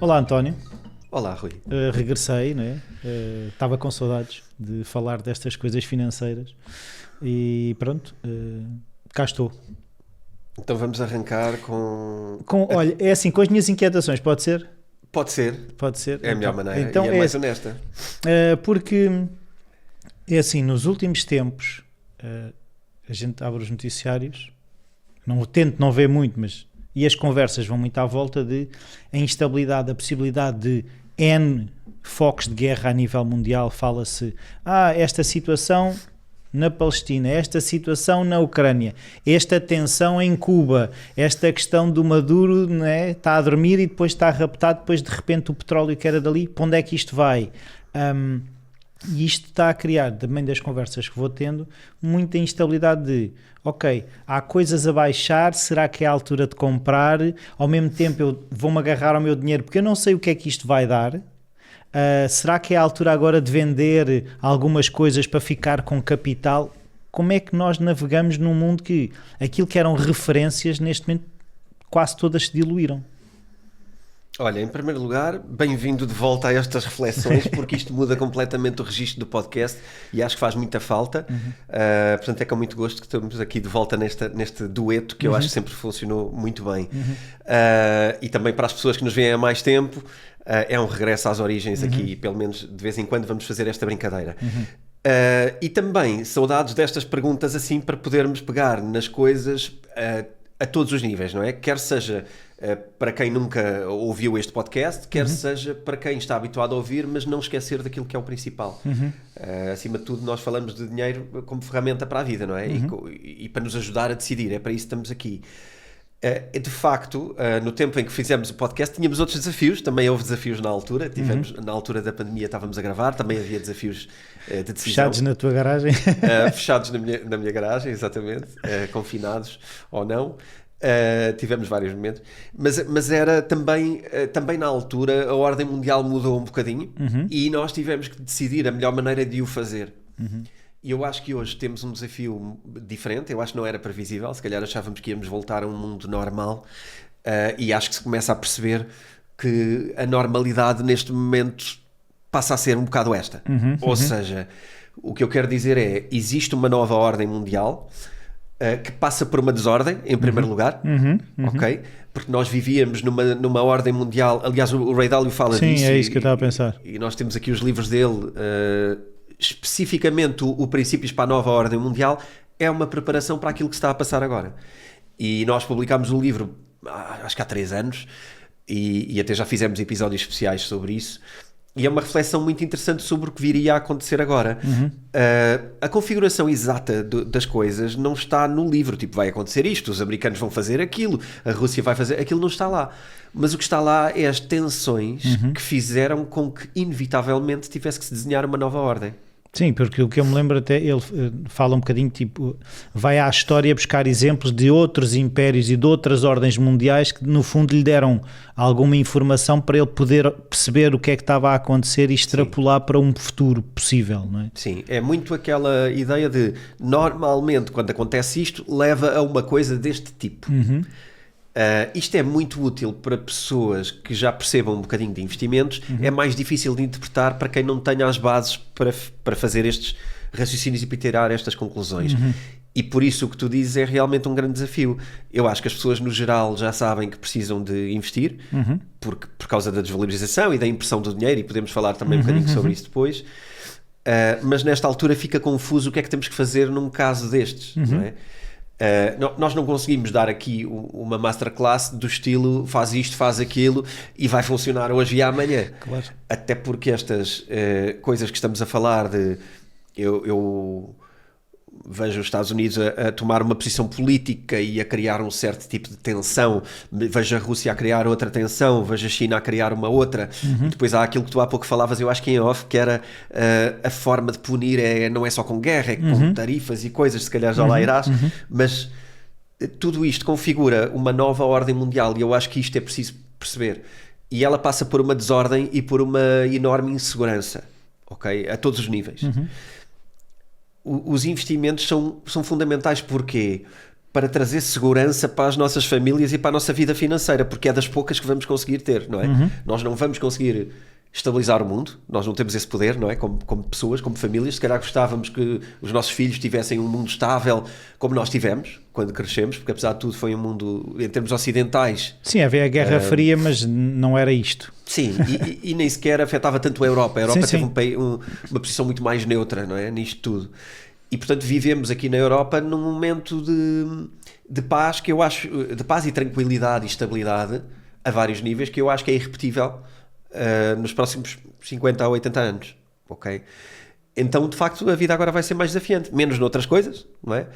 Olá, António. Olá, Rui. Regressei, não é? Estava com saudades de falar destas coisas financeiras e pronto, cá estou. Então vamos arrancar com... Olha, é assim, com as minhas inquietações, pode ser? Pode ser. Pode ser. É a melhor maneira então, e é mais honesta. Porque, é assim, nos últimos tempos, a gente abre os noticiários, tento não ver muito, mas... E as conversas vão muito à volta de a instabilidade, a possibilidade de N focos de guerra a nível mundial. Fala-se, esta situação na Palestina, esta situação na Ucrânia, esta tensão em Cuba, esta questão do Maduro, não é? Está a dormir e depois está raptado, depois de repente o petróleo que era dali, para onde é que isto vai? E isto está a criar, também das conversas que vou tendo, muita instabilidade de, ok, há coisas a baixar, será que é a altura de comprar? Ao mesmo tempo eu vou-me agarrar ao meu dinheiro porque eu não sei o que é que isto vai dar. Será que é a altura agora de vender algumas coisas para ficar com capital? Como é que nós navegamos num mundo que aquilo que eram referências neste momento quase todas se diluíram? Olha, em primeiro lugar, bem-vindo de volta a estas reflexões, porque isto muda completamente o registro do podcast e acho que faz muita falta. Portanto, é com muito gosto que estamos aqui de volta neste dueto que eu acho que sempre funcionou muito bem. E também para as pessoas que nos veem há mais tempo, é um regresso às origens aqui, pelo menos de vez em quando vamos fazer esta brincadeira. E também saudades destas perguntas assim para podermos pegar nas coisas a todos os níveis, não é? Quer seja para quem nunca ouviu este podcast, quer seja para quem está habituado a ouvir, mas não esquecer daquilo que é o principal. Acima de tudo, nós falamos de dinheiro como ferramenta para a vida, não é? E para nos ajudar a decidir, é para isso que estamos aqui. De facto, no tempo em que fizemos o podcast, tínhamos outros desafios, também houve desafios na altura, na altura da pandemia estávamos a gravar, também havia desafios de decisão. Fechados na tua garagem? Fechados na minha garagem, exatamente, confinados ou não. Tivemos vários momentos, mas era também na altura a ordem mundial mudou um bocadinho e nós tivemos que decidir a melhor maneira de o fazer. E eu acho que hoje temos um desafio diferente, eu acho que não era previsível, se calhar achávamos que íamos voltar a um mundo normal, e acho que se começa a perceber que a normalidade neste momento passa a ser um bocado esta. Ou seja, o que eu quero dizer é, existe uma nova ordem mundial que passa por uma desordem, em primeiro lugar, ok? Porque nós vivíamos numa ordem mundial, aliás o Ray Dalio fala disso. Sim, é isso que eu estava a pensar. E nós temos aqui os livros dele, especificamente o Princípios para a Nova Ordem Mundial, é uma preparação para aquilo que está a passar agora. E nós publicámos o livro, acho que há 3 anos, e até já fizemos episódios especiais sobre isso, e é uma reflexão muito interessante sobre o que viria a acontecer agora. A configuração exata das coisas não está no livro, tipo, vai acontecer isto, os americanos vão fazer aquilo, a Rússia vai fazer aquilo, não está lá. Mas o que está lá é as tensões que fizeram com que inevitavelmente tivesse que se desenhar uma nova ordem. Sim, porque o que eu me lembro até, ele fala um bocadinho, tipo, vai à história buscar exemplos de outros impérios e de outras ordens mundiais que no fundo lhe deram alguma informação para ele poder perceber o que é que estava a acontecer e extrapolar para um futuro possível, não é? Sim, é muito aquela ideia de, normalmente quando acontece isto, leva a uma coisa deste tipo. Isto é muito útil para pessoas que já percebam um bocadinho de investimentos, é mais difícil de interpretar para quem não tenha as bases para fazer estes raciocínios e para tirar estas conclusões. E por isso o que tu dizes é realmente um grande desafio. Eu acho que as pessoas no geral já sabem que precisam de investir, por causa da desvalorização e da impressão do dinheiro, e podemos falar também um bocadinho sobre isso depois. Mas nesta altura fica confuso o que é que temos que fazer num caso destes, não é? Nós não conseguimos dar aqui uma masterclass do estilo faz isto, faz aquilo e vai funcionar hoje e amanhã. Claro. Até porque estas coisas que estamos a falar de eu vejo os Estados Unidos a tomar uma posição política e a criar um certo tipo de tensão, vejo a Rússia a criar outra tensão, vejo a China a criar uma outra, e depois há aquilo que tu há pouco falavas, eu acho que em off, que era a forma de punir não é só com guerra, é com tarifas e coisas, se calhar já lá irás, mas tudo isto configura uma nova ordem mundial e eu acho que isto é preciso perceber, e ela passa por uma desordem e por uma enorme insegurança, ok? A todos os níveis. Os investimentos são fundamentais. Porquê? para trazer segurança para as nossas famílias e para a nossa vida financeira, porque é das poucas que vamos conseguir ter, não é? Nós não vamos conseguir estabilizar o mundo, nós não temos esse poder, não é? Como pessoas, como famílias, se calhar gostávamos que os nossos filhos tivessem um mundo estável como nós tivemos quando crescemos, porque apesar de tudo foi um mundo, em termos ocidentais... Sim, havia a Guerra Fria, mas não era isto. Sim, e nem sequer afetava tanto a Europa. A Europa sim, teve uma posição muito mais neutra, não é? Nisto tudo. E portanto vivemos aqui na Europa num momento de paz, que eu acho, de paz e tranquilidade e estabilidade a vários níveis, que eu acho que é irrepetível nos próximos 50 a 80 anos, ok? Então de facto a vida agora vai ser mais desafiante, menos noutras coisas, não é?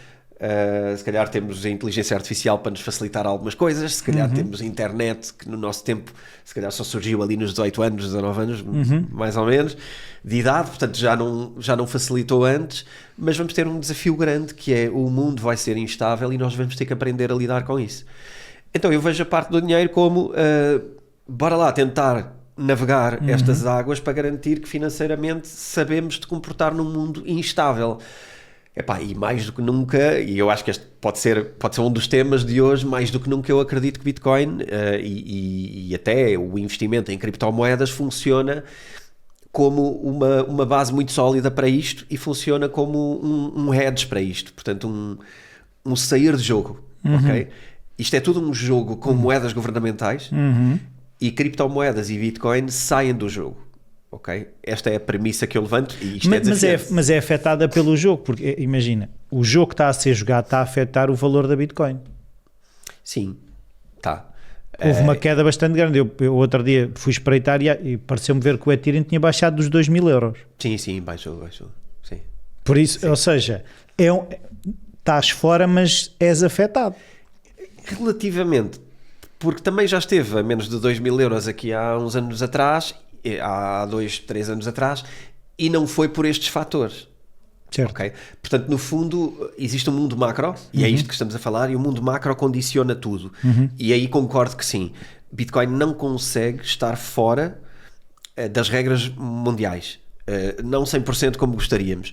Se calhar temos a inteligência artificial para nos facilitar algumas coisas, se calhar temos a internet, que no nosso tempo se calhar só surgiu ali nos 18 anos, 19 anos, mais ou menos, de idade, portanto já não facilitou antes, mas vamos ter um desafio grande, que é o mundo vai ser instável e nós vamos ter que aprender a lidar com isso. Então eu vejo a parte do dinheiro como bora lá tentar navegar estas águas para garantir que financeiramente sabemos de comportar num mundo instável. Epá, e mais do que nunca, e eu acho que este pode ser um dos temas de hoje, mais do que nunca eu acredito que Bitcoin e até o investimento em criptomoedas funciona como uma base muito sólida para isto e funciona como um hedge para isto, portanto um sair de jogo, ok? Isto é tudo um jogo com moedas governamentais e criptomoedas e Bitcoin saem do jogo. Okay? Esta é a premissa que eu levanto e isto mas é afetada pelo jogo, porque imagina, o jogo que está a ser jogado está a afetar o valor da Bitcoin. Sim, está. Houve uma queda bastante grande. Eu outro dia fui espreitar e pareceu-me ver que o Ethereum tinha baixado dos 2.000 euros. Sim, baixou. Sim. Por isso, sim. Ou seja, estás fora, mas és afetado. Relativamente, porque também já esteve a menos de 2.000 euros aqui há uns anos atrás, há 2, 3 anos atrás, e não foi por estes fatores. Certo. Okay? Portanto, no fundo, existe um mundo macro, e é isto que estamos a falar, e o mundo macro condiciona tudo. E aí concordo que sim, Bitcoin não consegue estar fora das regras mundiais. Não 100% como gostaríamos.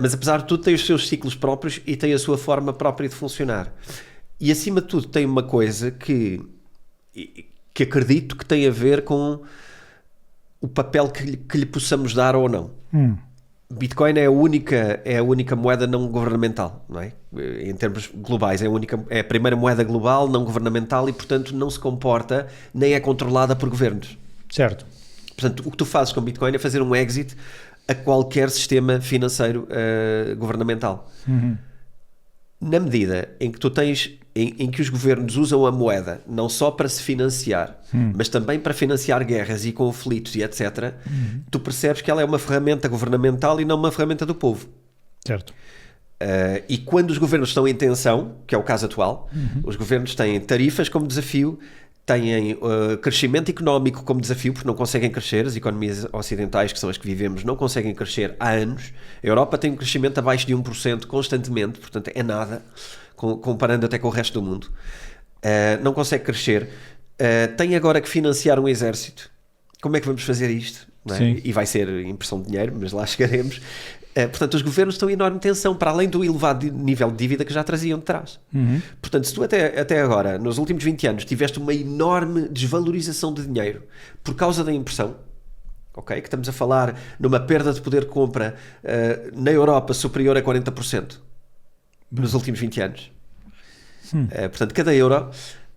Mas apesar de tudo tem os seus ciclos próprios e tem a sua forma própria de funcionar. E acima de tudo tem uma coisa que acredito que tem a ver com o papel que lhe possamos dar ou não. Bitcoin é a única moeda não governamental, não é? Em termos globais, é a primeira moeda global não governamental e, portanto, não se comporta nem é controlada por governos. Certo. Portanto, o que tu fazes com Bitcoin é fazer um exit a qualquer sistema financeiro governamental. Na medida em que tu tens, em que os governos usam a moeda não só para se financiar, mas também para financiar guerras e conflitos e etc., tu percebes que ela é uma ferramenta governamental e não uma ferramenta do povo. Certo. E quando os governos estão em tensão, que é o caso atual, os governos têm tarifas como desafio, têm crescimento económico como desafio, porque não conseguem crescer, as economias ocidentais, que são as que vivemos, não conseguem crescer há anos. A Europa tem um crescimento abaixo de 1% constantemente, portanto é nada, comparando até com o resto do mundo. Não consegue crescer. Tem agora que financiar um exército. Como é que vamos fazer isto? Não é? E vai ser impressão de dinheiro, mas lá chegaremos. Portanto, os governos estão em enorme tensão, para além do elevado nível de dívida que já traziam de trás. Portanto, se tu até agora, nos últimos 20 anos, tiveste uma enorme desvalorização de dinheiro por causa da impressão, okay? Que estamos a falar numa perda de poder de compra na Europa superior a 40% nos últimos 20 anos. Portanto, cada euro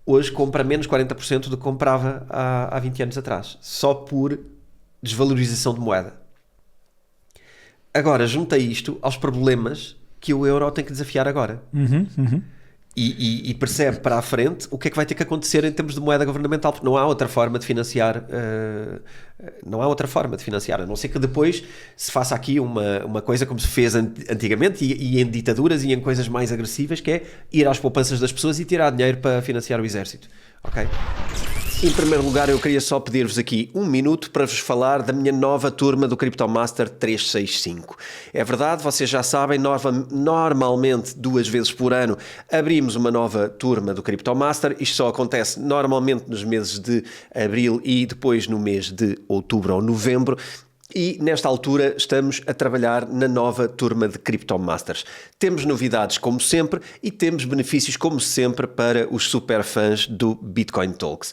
hoje compra menos 40% do que comprava há 20 anos atrás, só por desvalorização de moeda. Agora, junta isto aos problemas que o euro tem que desafiar agora. E percebe para a frente o que é que vai ter que acontecer em termos de moeda governamental, porque não há outra forma de financiar, a não ser que depois se faça aqui uma coisa como se fez antigamente e em ditaduras e em coisas mais agressivas, que é ir às poupanças das pessoas e tirar dinheiro para financiar o exército. Ok? Em primeiro lugar, eu queria só pedir-vos aqui um minuto para vos falar da minha nova turma do CryptoMaster 365. É verdade, vocês já sabem, normalmente 2 vezes por ano abrimos uma nova turma do CryptoMaster. Isto só acontece normalmente nos meses de abril e depois no mês de outubro ou novembro. E nesta altura estamos a trabalhar na nova turma de Crypto Masters. Temos novidades como sempre e temos benefícios como sempre para os super fãs do Bitcoin Talks.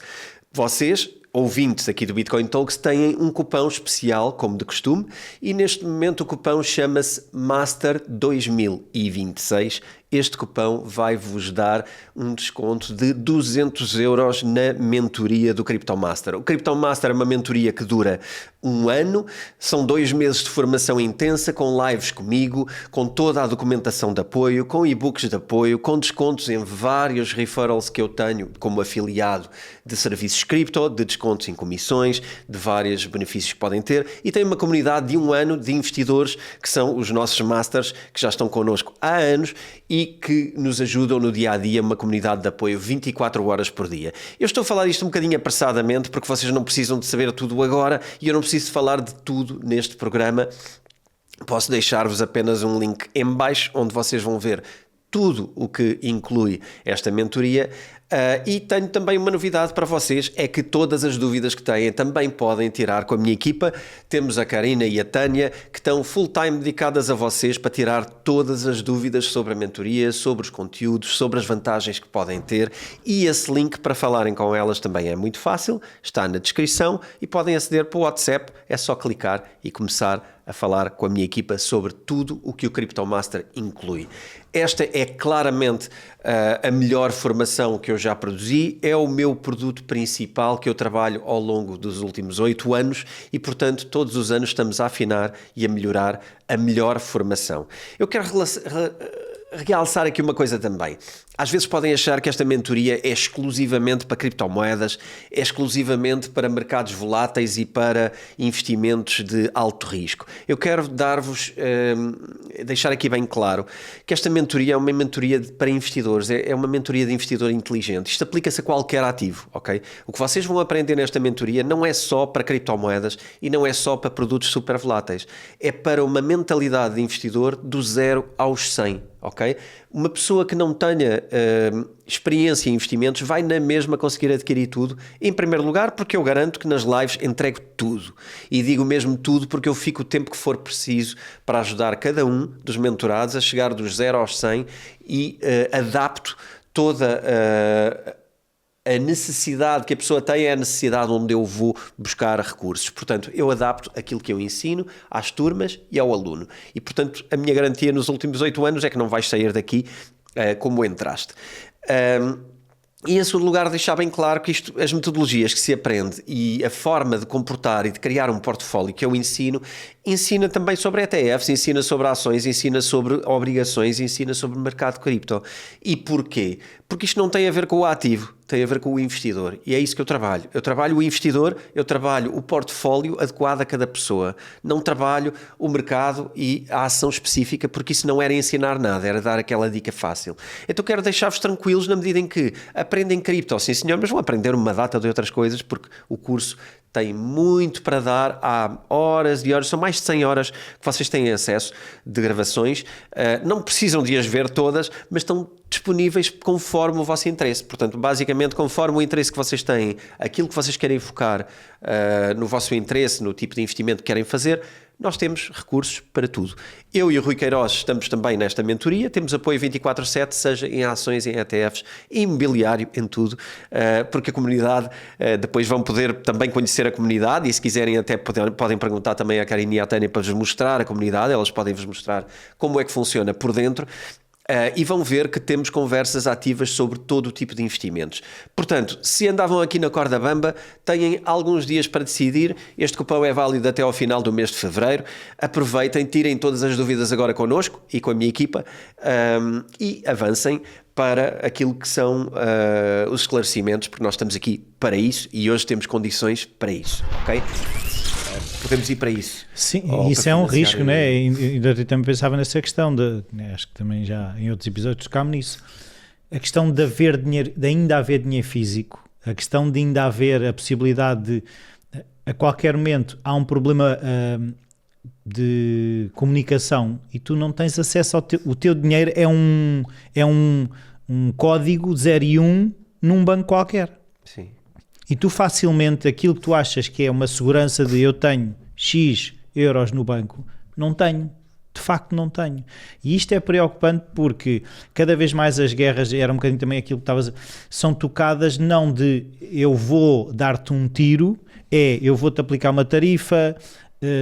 Vocês, ouvintes aqui do Bitcoin Talks, têm um cupão especial, como de costume, e neste momento o cupão chama-se Master 2026. Este cupão vai-vos dar um desconto de 200 euros na mentoria do Crypto Master. O Crypto Master é uma mentoria que dura um ano, são 2 meses de formação intensa, com lives comigo, com toda a documentação de apoio, com e-books de apoio, com descontos em vários referrals que eu tenho como afiliado de serviços cripto, de descontos em comissões, de vários benefícios que podem ter, e tem uma comunidade de 1 ano de investidores que são os nossos Masters, que já estão connosco há anos e que nos ajudam no dia-a-dia, uma comunidade de apoio 24 horas por dia. Eu estou a falar isto um bocadinho apressadamente porque vocês não precisam de saber tudo agora e eu não preciso falar de tudo neste programa. Posso deixar-vos apenas um link em baixo onde vocês vão ver tudo o que inclui esta mentoria. E tenho também uma novidade para vocês, é que todas as dúvidas que têm também podem tirar com a minha equipa. Temos a Karina e a Tânia que estão full time dedicadas a vocês para tirar todas as dúvidas sobre a mentoria, sobre os conteúdos, sobre as vantagens que podem ter, e esse link para falarem com elas também é muito fácil, está na descrição e podem aceder para o WhatsApp, é só clicar e começar a falar com a minha equipa sobre tudo o que o Crypto Master inclui. Esta é claramente a melhor formação que eu já produzi, é o meu produto principal que eu trabalho ao longo dos últimos 8 anos e, portanto, todos os anos estamos a afinar e a melhorar a melhor formação. Eu quero realçar aqui uma coisa também. Às vezes podem achar que esta mentoria é exclusivamente para criptomoedas, é exclusivamente para mercados voláteis e para investimentos de alto risco. Eu quero dar-vos, deixar aqui bem claro, que esta mentoria é uma mentoria para investidores, é uma mentoria de investidor inteligente. Isto aplica-se a qualquer ativo, ok? O que vocês vão aprender nesta mentoria não é só para criptomoedas e não é só para produtos super voláteis, é para uma mentalidade de investidor do 0 aos 100, ok? Uma pessoa que não tenha experiência em investimentos vai na mesma conseguir adquirir tudo, em primeiro lugar porque eu garanto que nas lives entrego tudo, e digo mesmo tudo porque eu fico o tempo que for preciso para ajudar cada um dos mentorados a chegar dos 0 aos 100 e adapto toda a necessidade que a pessoa tem, é a necessidade onde eu vou buscar recursos. Portanto, eu adapto aquilo que eu ensino às turmas e ao aluno. E, portanto, a minha garantia nos últimos 8 anos é que não vais sair daqui como entraste. E em segundo lugar, deixar bem claro que as metodologias que se aprende e a forma de comportar e de criar um portfólio que eu ensina também sobre ETFs, ensina sobre ações, ensina sobre obrigações, ensina sobre o mercado cripto. E porquê? Porque isto não tem a ver com o ativo, tem a ver com o investidor, e é isso que eu trabalho. Eu trabalho o investidor, eu trabalho o portfólio adequado a cada pessoa, não trabalho o mercado e a ação específica, porque isso não era ensinar nada, era dar aquela dica fácil. Então quero deixar-vos tranquilos na medida em que aprendem cripto, sim senhor, mas vão aprender uma data de outras coisas, porque o curso tem muito para dar, há horas e horas, são mais de 100 horas que vocês têm acesso de gravações, não precisam de as ver todas, mas estão disponíveis conforme o vosso interesse. Portanto, basicamente, conforme o interesse que vocês têm, aquilo que vocês querem focar no vosso interesse, no tipo de investimento que querem fazer, nós temos recursos para tudo. Eu e o Rui Queiroz estamos também nesta mentoria, temos apoio 24/7, seja em ações, em ETFs, em imobiliário, em tudo, porque a comunidade, depois vão poder também conhecer a comunidade e se quiserem até podem perguntar também à Karine e à Tânia para vos mostrar a comunidade, elas podem vos mostrar como é que funciona por dentro. E vão ver que temos conversas ativas sobre todo o tipo de investimentos. Portanto, se andavam aqui na corda bamba, têm alguns dias para decidir. Este cupom é válido até ao final do mês de fevereiro. Aproveitem, tirem todas as dúvidas agora connosco e com a minha equipa e avancem para aquilo que são os esclarecimentos, porque nós estamos aqui para isso e hoje temos condições para isso, ok? Podemos ir para isso. Sim, isso é um risco, né? Eu também pensava nessa questão, acho que também já em outros episódios tocámos nisso. A questão de haver dinheiro, de ainda haver dinheiro físico, a questão de ainda haver a possibilidade de, a qualquer momento, há um problema de comunicação e tu não tens acesso ao o teu dinheiro é um código 0 e 1 num banco qualquer. Sim. E tu facilmente, aquilo que tu achas que é uma segurança de eu tenho X euros no banco. Não tenho. De facto não tenho. E isto é preocupante porque cada vez mais as guerras, era um bocadinho também aquilo que estavas a dizer, são tocadas não de eu vou dar-te um tiro, eu vou-te aplicar uma tarifa,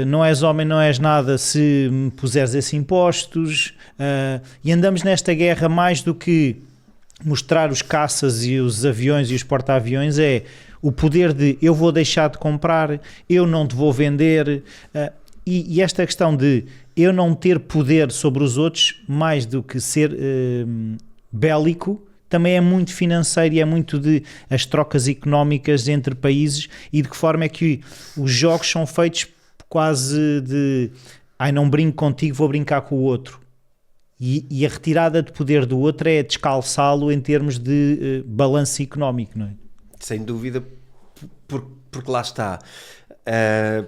não és homem, não és nada se me puseres esses impostos, e andamos nesta guerra mais do que mostrar os caças e os aviões e os porta-aviões, é o poder de eu vou deixar de comprar, eu não te vou vender, e esta questão de eu não ter poder sobre os outros, mais do que ser bélico, também é muito financeiro e é muito de as trocas económicas entre países e de que forma é que os jogos são feitos quase de não brinco contigo, vou brincar com o outro. E a retirada de poder do outro é descalçá-lo em termos de balanço económico, não é? Sem dúvida, porque lá está.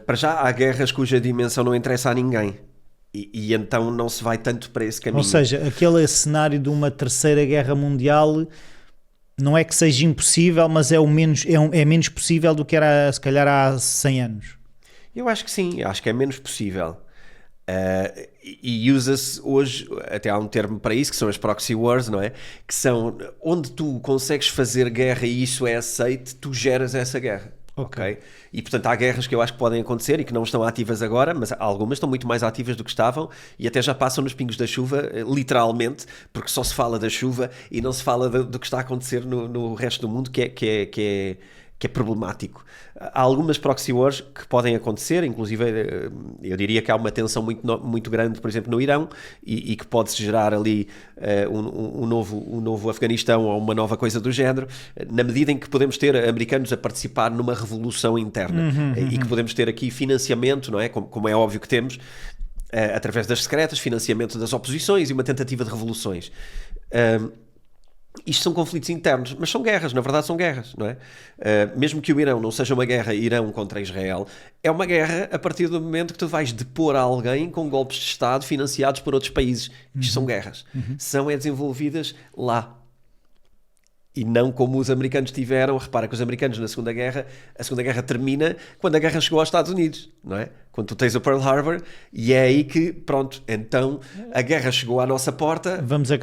Para já há guerras cuja dimensão não interessa a ninguém. E então não se vai tanto para esse caminho. Ou seja, aquele cenário de uma terceira guerra mundial não é que seja impossível, mas é menos possível do que era se calhar há 100 anos. Eu acho que sim, acho que é menos possível. E usa-se hoje, até há um termo para isso, que são as proxy wars, não é? Que são onde tu consegues fazer guerra e isso é aceite, tu geras essa guerra. Okay. E portanto há guerras que eu acho que podem acontecer e que não estão ativas agora, mas algumas estão muito mais ativas do que estavam e até já passam nos pingos da chuva, literalmente, porque só se fala da chuva e não se fala do que está a acontecer no resto do mundo, que é problemático. Há algumas proxy wars que podem acontecer, inclusive eu diria que há uma tensão muito grande, por exemplo, no Irão, e que pode-se gerar ali um novo Afeganistão ou uma nova coisa do género, na medida em que podemos ter americanos a participar numa revolução interna e que podemos ter aqui financiamento, não é? Como é óbvio que temos, através das secretas, financiamento das oposições e uma tentativa de revoluções. Isto são conflitos internos, mas são guerras, na verdade são guerras, não é? Mesmo que o Irão não seja uma guerra Irão contra Israel, é uma guerra a partir do momento que tu vais depor a alguém com golpes de Estado financiados por outros países. Isto são guerras. São desenvolvidas lá. E não como os americanos tiveram. Repara que os americanos na Segunda Guerra, a Segunda Guerra termina quando a guerra chegou aos Estados Unidos, não é? Quando tu tens o Pearl Harbor, e é aí que, pronto, então a guerra chegou à nossa porta. Vamos já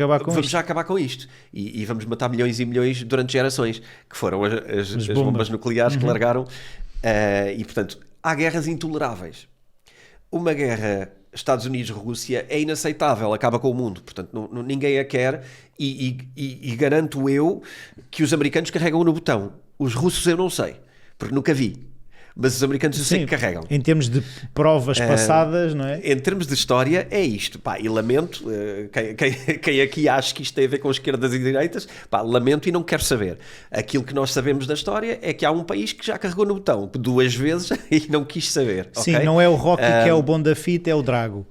acabar com isto. E vamos matar milhões e milhões durante gerações, que foram as bombas nucleares que largaram. E, portanto, há guerras intoleráveis. Uma guerra Estados Unidos-Rússia é inaceitável, acaba com o mundo, portanto ninguém a quer e garanto eu que os americanos carregam no botão. Os russos eu não sei, porque nunca vi, mas os americanos eu sei que carregam. Em termos de provas passadas, não é? Em termos de história é isto, pá, e lamento, quem aqui acha que isto tem a ver com esquerdas e direitas, pá, lamento e não quero saber. Aquilo que nós sabemos da história é que há um país que já carregou no botão 2 vezes e não quis saber. Sim, okay? Não é o Rocky que é o bom da fita, é o Drago.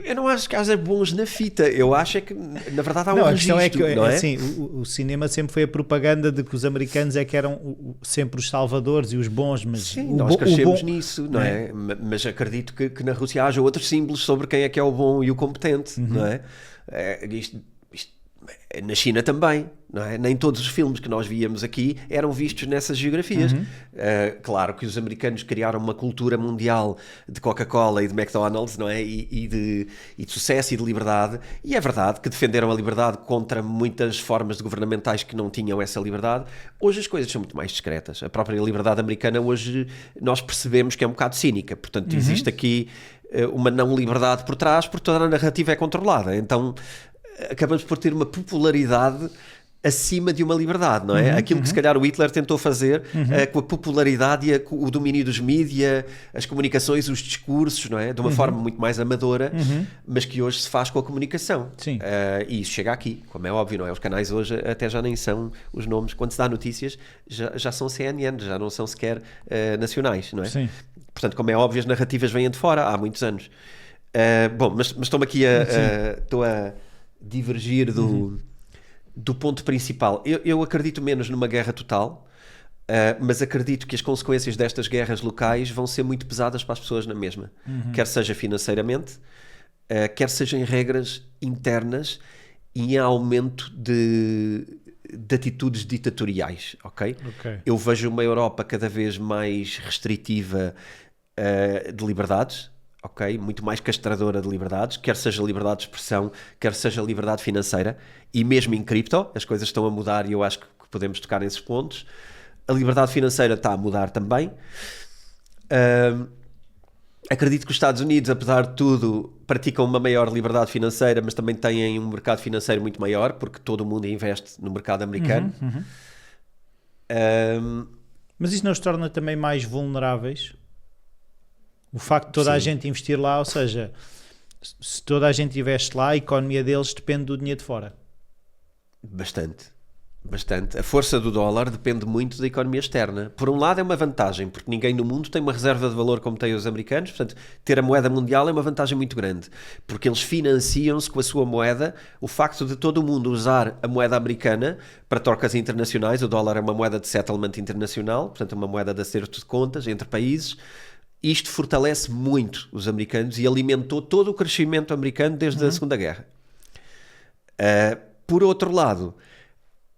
Eu não acho que haja bons na fita, eu acho é que na verdade há um registro, a questão é que, não é? Assim, o cinema sempre foi a propaganda de que os americanos é que eram sempre os salvadores e os bons, mas sim, nós crescemos nisso, não é? Mas acredito que na Rússia haja outros símbolos sobre quem é que é o bom e o competente, não é? Isto na China também, não é? Nem todos os filmes que nós víamos aqui eram vistos nessas geografias. Claro que os americanos criaram uma cultura mundial de Coca-Cola e de McDonald's, não é? E de sucesso e de liberdade, e é verdade que defenderam a liberdade contra muitas formas de governamentais que não tinham essa liberdade. Hoje as coisas são muito mais discretas. A própria liberdade americana hoje nós percebemos que é um bocado cínica, portanto existe aqui uma não liberdade por trás, porque toda a narrativa é controlada, então acabamos por ter uma popularidade acima de uma liberdade, não é? Aquilo que se calhar o Hitler tentou fazer com a popularidade e o domínio dos mídia, as comunicações, os discursos, não é? De uma forma muito mais amadora, mas que hoje se faz com a comunicação. Sim. E isso chega aqui, como é óbvio, não é? Os canais hoje até já nem são os nomes, quando se dá notícias, já são CNN, já não são sequer nacionais, não é? Sim. Portanto, como é óbvio, as narrativas vêm de fora há muitos anos. Bom, mas estou-me aqui estou a divergir do ponto principal. Eu acredito menos numa guerra total, mas acredito que as consequências destas guerras locais vão ser muito pesadas para as pessoas na mesma, quer seja financeiramente, quer seja em regras internas e em aumento de atitudes ditatoriais, ok? Eu vejo uma Europa cada vez mais restritiva de liberdades, ok? Muito mais castradora de liberdades, quer seja liberdade de expressão, quer seja liberdade financeira, e mesmo em cripto, as coisas estão a mudar e eu acho que podemos tocar nesses pontos. A liberdade financeira está a mudar também. Acredito que os Estados Unidos, apesar de tudo, praticam uma maior liberdade financeira, mas também têm um mercado financeiro muito maior, porque todo o mundo investe no mercado americano. Mas isso não os torna também mais vulneráveis? O facto de toda a gente investir lá, ou seja, se toda a gente investe lá, a economia deles depende do dinheiro de fora. Bastante. A força do dólar depende muito da economia externa. Por um lado é uma vantagem, porque ninguém no mundo tem uma reserva de valor como têm os americanos, portanto, ter a moeda mundial é uma vantagem muito grande, porque eles financiam-se com a sua moeda. O facto de todo o mundo usar a moeda americana para trocas internacionais, o dólar é uma moeda de settlement internacional, portanto é uma moeda de acerto de contas entre países. Isto fortalece muito os americanos e alimentou todo o crescimento americano desde a Segunda Guerra. Por outro lado,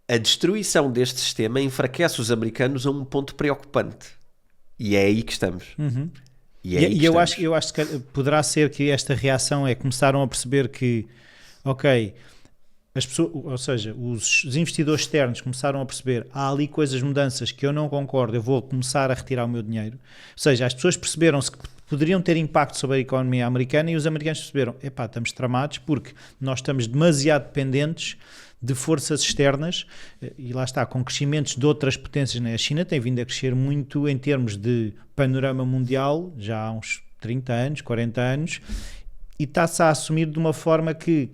a destruição deste sistema enfraquece os americanos a um ponto preocupante. E é aí que estamos. Eu acho que poderá ser que esta reação começaram a perceber que, ok, as pessoas, ou seja, os investidores externos começaram a perceber, há ali mudanças que eu não concordo, eu vou começar a retirar o meu dinheiro. Ou seja, as pessoas perceberam-se que poderiam ter impacto sobre a economia americana e os americanos perceberam, estamos tramados porque nós estamos demasiado dependentes de forças externas, e lá está, com crescimentos de outras potências. A China tem vindo a crescer muito em termos de panorama mundial, já há uns 30 anos, 40 anos, e está-se a assumir de uma forma que,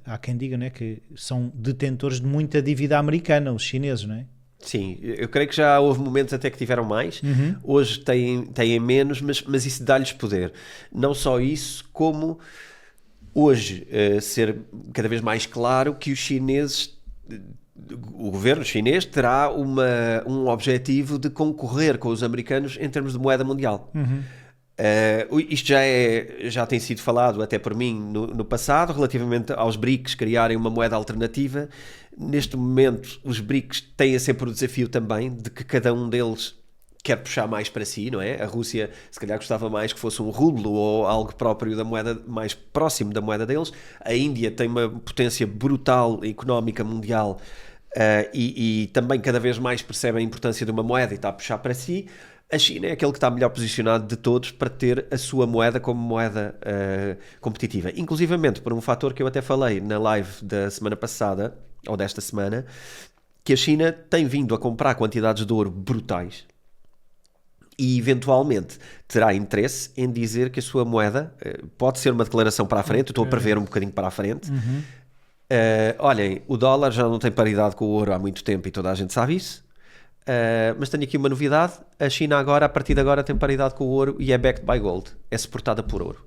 há quem diga, não é, que são detentores de muita dívida americana, os chineses, não é? Sim, eu creio que já houve momentos até que tiveram mais, hoje têm menos, mas isso dá-lhes poder. Não só isso, como hoje ser cada vez mais claro que os chineses, o governo chinês terá um objetivo de concorrer com os americanos em termos de moeda mundial. Isto já tem sido falado até por mim no passado, relativamente aos BRICS criarem uma moeda alternativa. Neste momento os BRICS têm sempre o desafio também de que cada um deles quer puxar mais para si, não é? A Rússia se calhar gostava mais que fosse um rublo ou algo próprio da moeda, mais próximo da moeda deles. A Índia tem uma potência brutal económica mundial, e também cada vez mais percebe a importância de uma moeda e está a puxar para si. A China é aquele que está melhor posicionado de todos para ter a sua moeda como moeda competitiva. Inclusivamente por um fator que eu até falei na live da semana passada, ou desta semana, que a China tem vindo a comprar quantidades de ouro brutais e eventualmente terá interesse em dizer que a sua moeda, pode ser uma declaração para a frente, eu estou a prever um bocadinho para a frente. Olhem, o dólar já não tem paridade com o ouro há muito tempo e toda a gente sabe isso. Mas tenho aqui uma novidade: a China agora, a partir de agora, tem paridade com o ouro e é backed by gold, é suportada por ouro.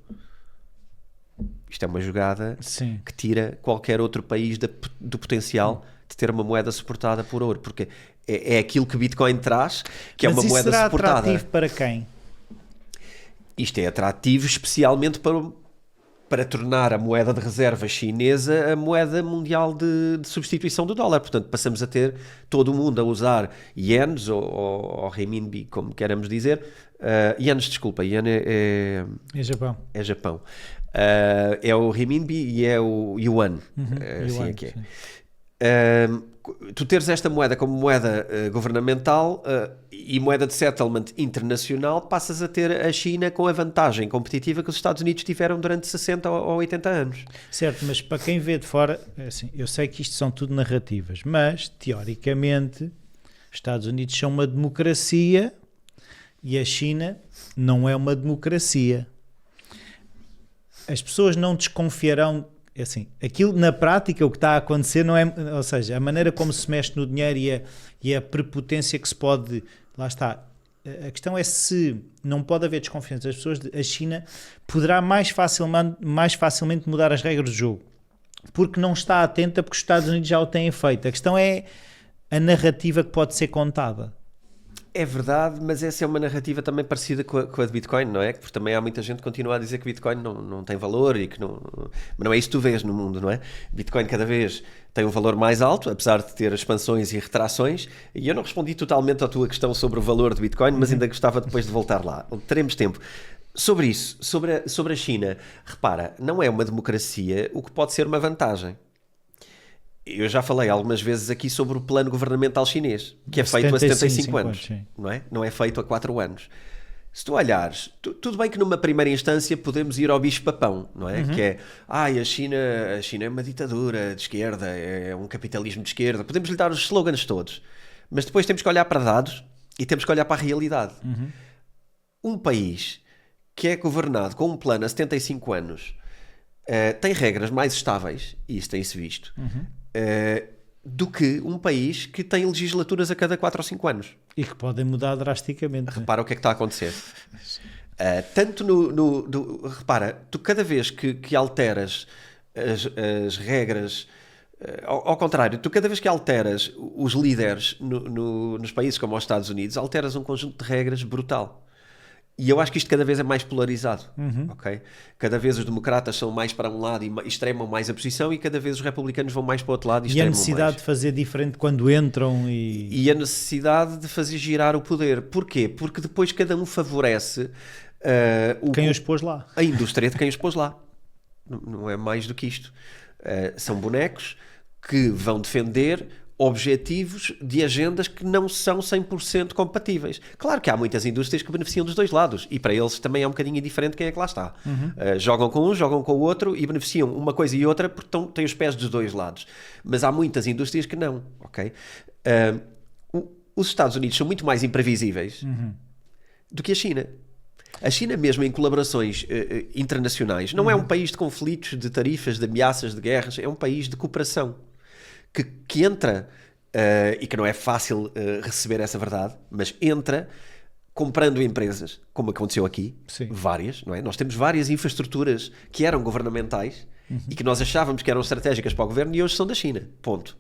Isto é uma jogada que tira qualquer outro país do potencial de ter uma moeda suportada por ouro, porque é aquilo que Bitcoin traz, que mas é uma moeda será suportada. Atrativo para quem? Isto é atrativo especialmente para tornar a moeda de reserva chinesa a moeda mundial de substituição do dólar. Portanto, passamos a ter todo o mundo a usar ienes ou renminbi, como queremos dizer. Ienes, desculpa, ien é Japão. É Japão. É o renminbi e é o yuan. Assim yuan, é que é. Tu teres esta moeda como moeda governamental e moeda de settlement internacional, passas a ter a China com a vantagem competitiva que os Estados Unidos tiveram durante 60 ou 80 anos. Certo, mas para quem vê de fora, assim, eu sei que isto são tudo narrativas, mas teoricamente os Estados Unidos são uma democracia e a China não é uma democracia. As pessoas não desconfiarão. Assim, aquilo na prática o que está a acontecer não é, ou seja, a maneira como se mexe no dinheiro e a prepotência que se pode, lá está, a questão é se não pode haver desconfiança das pessoas, a China poderá mais facilmente mudar as regras do jogo, porque não está atenta, porque os Estados Unidos já o têm feito. A questão é a narrativa que pode ser contada. É verdade, mas essa é uma narrativa também parecida com a de Bitcoin, não é? Porque também há muita gente que continua a dizer que Bitcoin não tem valor e que não... Mas não é isso que tu vês no mundo, não é? Bitcoin cada vez tem um valor mais alto, apesar de ter expansões e retrações, e eu não respondi totalmente à tua questão sobre o valor de Bitcoin, mas ainda gostava depois de voltar lá. Teremos tempo. Sobre isso, sobre a China, repara, não é uma democracia, o que pode ser uma vantagem. Eu já falei algumas vezes aqui sobre o plano governamental chinês, que é feito há 75 anos, não é? Não é feito há 4 anos. Se tu olhares, tudo bem que numa primeira instância podemos ir ao bicho-papão, não é? Que é, a China é uma ditadura de esquerda, é um capitalismo de esquerda. Podemos lhe dar os slogans todos. Mas depois temos que olhar para dados e temos que olhar para a realidade. Um país que é governado com um plano há 75 anos tem regras mais estáveis, e isso tem-se visto, do que um país que tem legislaturas a cada 4 ou 5 anos. E que podem mudar drasticamente. Repara o que é que está a acontecer. Tanto repara, tu cada vez que alteras as regras, ao contrário, tu cada vez que alteras os líderes nos países como os Estados Unidos, alteras um conjunto de regras brutal. E eu acho que isto cada vez é mais polarizado, ok? Cada vez os democratas são mais para um lado e extremam mais a posição, e cada vez os republicanos vão mais para o outro lado e extremam mais. E a necessidade de fazer diferente quando entram e a necessidade de fazer girar o poder. Porquê? Porque depois cada um favorece quem os pôs lá. A indústria de quem os pôs lá. Não é mais do que isto. São bonecos que vão defender objetivos de agendas que não são 100% compatíveis. Claro que há muitas indústrias que beneficiam dos dois lados, e para eles também é um bocadinho indiferente quem é que lá está. Jogam com um, jogam com o outro e beneficiam uma coisa e outra porque têm os pés dos dois lados. Mas há muitas indústrias que não, ok? Os Estados Unidos são muito mais imprevisíveis do que a China. A China mesmo em colaborações internacionais não é um país de conflitos, de tarifas, de ameaças, de guerras, é um país de cooperação. Que entra, e que não é fácil receber essa verdade, mas entra comprando empresas, como aconteceu aqui, várias, não é? Nós temos várias infraestruturas que eram governamentais e que nós achávamos que eram estratégicas para o governo e hoje são da China, ponto.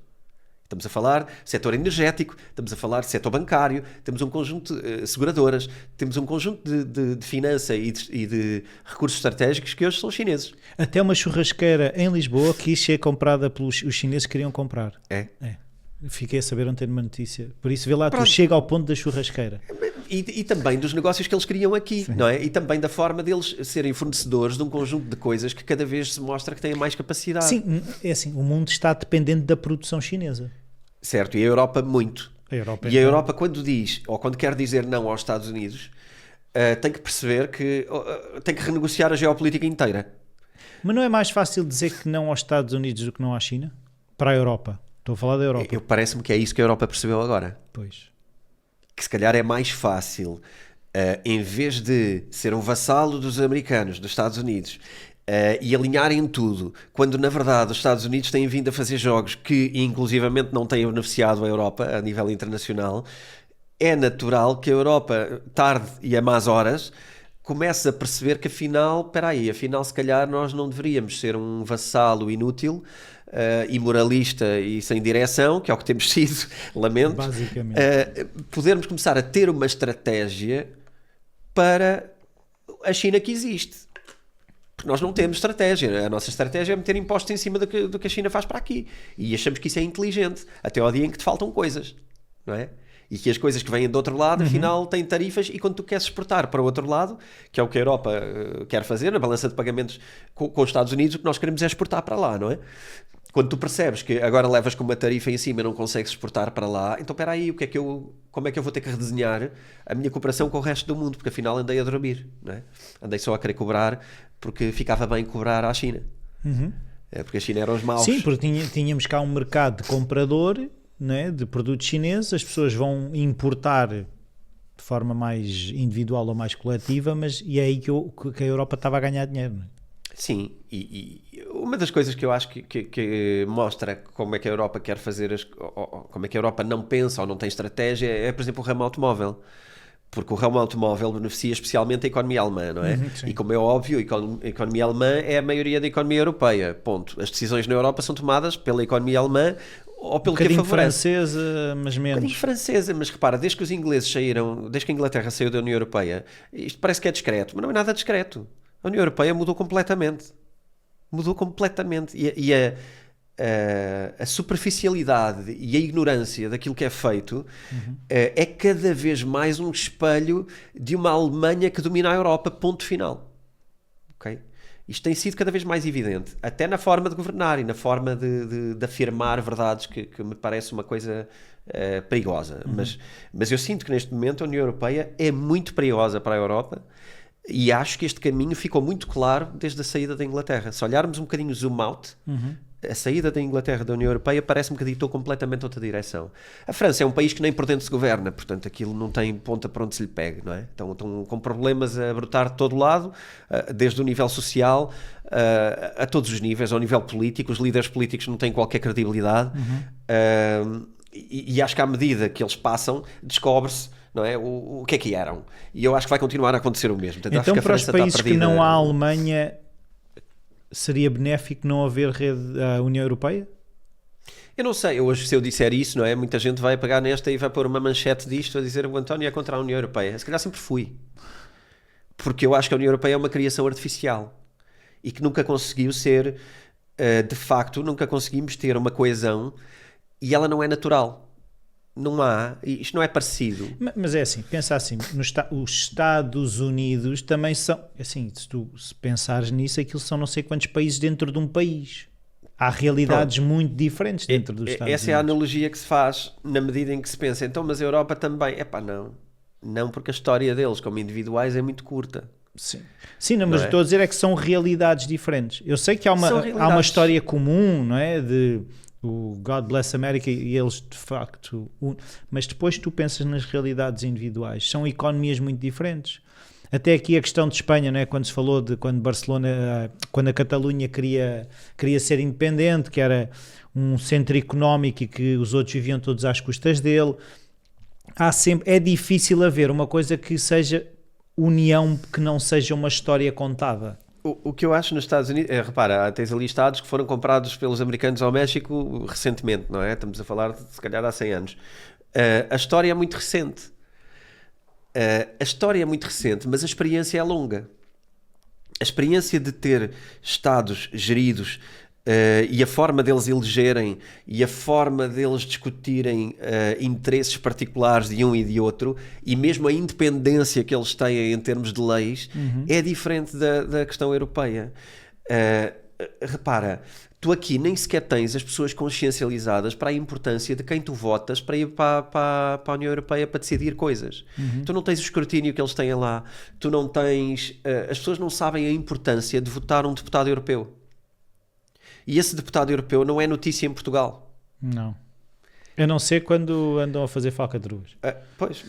Estamos a falar de setor energético, estamos a falar de setor bancário, temos um conjunto de seguradoras, temos um conjunto de finança e de recursos estratégicos que hoje são chineses. Até uma churrasqueira em Lisboa que ser comprada pelos os chineses que queriam comprar. É. Fiquei a saber ontem numa notícia. Por isso, vê lá, tu chega ao ponto da churrasqueira. E também dos negócios que eles queriam aqui, não é? E também da forma deles serem fornecedores de um conjunto de coisas que cada vez se mostra que têm mais capacidade. Sim, é assim, o mundo está dependente da produção chinesa. Certo, e a Europa muito. A Europa quando diz, ou quando quer dizer não aos Estados Unidos, tem que perceber que tem que renegociar a geopolítica inteira. Mas não é mais fácil dizer que não aos Estados Unidos do que não à China? Para a Europa. Estou a falar da Europa. Parece-me que é isso que a Europa percebeu agora. Pois. Que se calhar é mais fácil, em vez de ser um vassalo dos americanos, dos Estados Unidos, e alinharem tudo, quando na verdade os Estados Unidos têm vindo a fazer jogos que inclusivamente não têm beneficiado a Europa a nível internacional, é natural que a Europa, tarde e a más horas, comece a perceber que afinal se calhar nós não deveríamos ser um vassalo inútil, imoralista e sem direção, que é o que temos sido, lamento. Basicamente. Podermos começar a ter uma estratégia para a China que existe. Porque nós não temos estratégia. A nossa estratégia é meter impostos em cima do que a China faz para aqui. E achamos que isso é inteligente. Até ao dia em que te faltam coisas. Não é? E que as coisas que vêm do outro lado, afinal, têm tarifas, e quando tu queres exportar para o outro lado, que é o que a Europa quer fazer, na balança de pagamentos com os Estados Unidos, o que nós queremos é exportar para lá, não é? Quando tu percebes que agora levas com uma tarifa em cima e não consegues exportar para lá, então espera aí, como é que eu vou ter que redesenhar a minha cooperação com o resto do mundo? Porque afinal andei a dormir, não é? Andei só a querer cobrar porque ficava bem cobrar à China. Porque a China era os maus. Sim, porque tínhamos cá um mercado de comprador, não é? De produtos chineses, as pessoas vão importar de forma mais individual ou mais coletiva, e é aí que a Europa estava a ganhar dinheiro, não é? Sim, e uma das coisas que eu acho que mostra como é que a Europa quer fazer, como é que a Europa não pensa ou não tem estratégia, é, por exemplo, o ramo automóvel. Porque o ramo automóvel beneficia especialmente a economia alemã, não é? E como é óbvio, a economia alemã é a maioria da economia europeia, ponto. As decisões na Europa são tomadas pela economia alemã ou pelo que a bocadinho favorece. francesa, mas Um bocadinho menos. francesa, mas repara, desde que os ingleses saíram, desde que a Inglaterra saiu da União Europeia, isto parece que é discreto, mas não é nada discreto. A União Europeia mudou completamente. Mudou completamente. A superficialidade e a ignorância daquilo que é feito é cada vez mais um espelho de uma Alemanha que domina a Europa, ponto final. Ok? Isto tem sido cada vez mais evidente, até na forma de governar e na forma de afirmar verdades que me parece uma coisa perigosa. Mas eu sinto que neste momento a União Europeia é muito perigosa para a Europa e acho que este caminho ficou muito claro desde a saída da Inglaterra. Se olharmos um bocadinho zoom out, a saída da Inglaterra da União Europeia parece-me que ditou completamente outra direção. A França é um país que nem por dentro se governa, portanto aquilo não tem ponta para onde se lhe pegue, não é? Estão com problemas a brotar de todo lado, desde o nível social a todos os níveis, ao nível político. Os líderes políticos não têm qualquer credibilidade e acho que à medida que eles passam, descobre-se, não é, o que eram. E eu acho que vai continuar a acontecer o mesmo. Portanto, acho que a para os França países está perdida. que não há Alemanha, seria benéfico não haver rede à União Europeia? Eu não sei, hoje se eu disser isso, não é? Muita gente vai pegar nesta e vai pôr uma manchete disto a dizer o António é contra a União Europeia. Se calhar sempre fui. Porque eu acho que a União Europeia é uma criação artificial e que nunca conseguiu ser, de facto, nunca conseguimos ter uma coesão e ela não é natural. Não há, isto não é parecido. Mas é assim, pensa assim, os Estados Unidos também são, assim, se pensares nisso, aquilo são não sei quantos países dentro de um país. Há realidades muito diferentes dentro dos Estados Unidos. Essa é a analogia que se faz na medida em que se pensa, então, mas a Europa também. Epá, não. Não, porque a história deles como individuais é muito curta. Sim, não, mas estou a dizer é que são realidades diferentes. Eu sei que há uma história comum, não é? O God Bless America e eles de facto, mas depois tu pensas nas realidades individuais, são economias muito diferentes. Até aqui a questão de Espanha, não é? Quando se falou de quando a Catalunha queria ser independente, que era um centro económico e que os outros viviam todos às custas dele. É difícil haver uma coisa que seja união, que não seja uma história contada. O que eu acho nos Estados Unidos, repara, tens ali estados que foram comprados pelos americanos ao México recentemente, não é? Estamos a falar de, se calhar, há 100 anos. A história é muito recente. Mas a experiência é longa. A experiência de ter estados geridos e a forma deles elegerem e a forma deles discutirem interesses particulares de um e de outro, e mesmo a independência que eles têm em termos de leis, é diferente da questão europeia. Repara, tu aqui nem sequer tens as pessoas consciencializadas para a importância de quem tu votas para ir para a União Europeia para decidir coisas. Tu não tens o escrutínio que eles têm lá, tu não tens... as pessoas não sabem a importância de votar um deputado europeu. E esse deputado europeu não é notícia em Portugal. Não. A não ser quando andam a fazer falcatruas. Pois,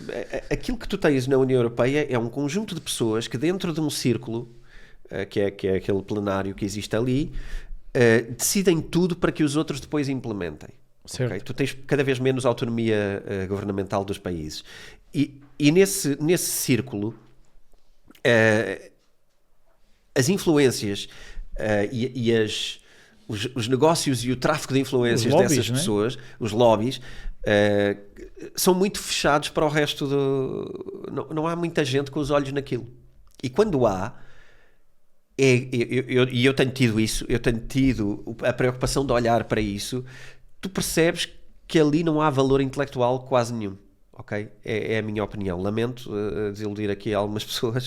aquilo que tu tens na União Europeia é um conjunto de pessoas que dentro de um círculo, que é aquele plenário que existe ali, decidem tudo para que os outros depois implementem. Okay? Tu tens cada vez menos autonomia governamental dos países. E nesse círculo, as influências os negócios e o tráfico de influências dessas pessoas, os lobbies, são muito fechados para o resto do... Não há muita gente com os olhos naquilo. E quando há, eu tenho tido isso, eu tenho tido a preocupação de olhar para isso, tu percebes que ali não há valor intelectual quase nenhum. Ok? É a minha opinião. Lamento desiludir aqui algumas pessoas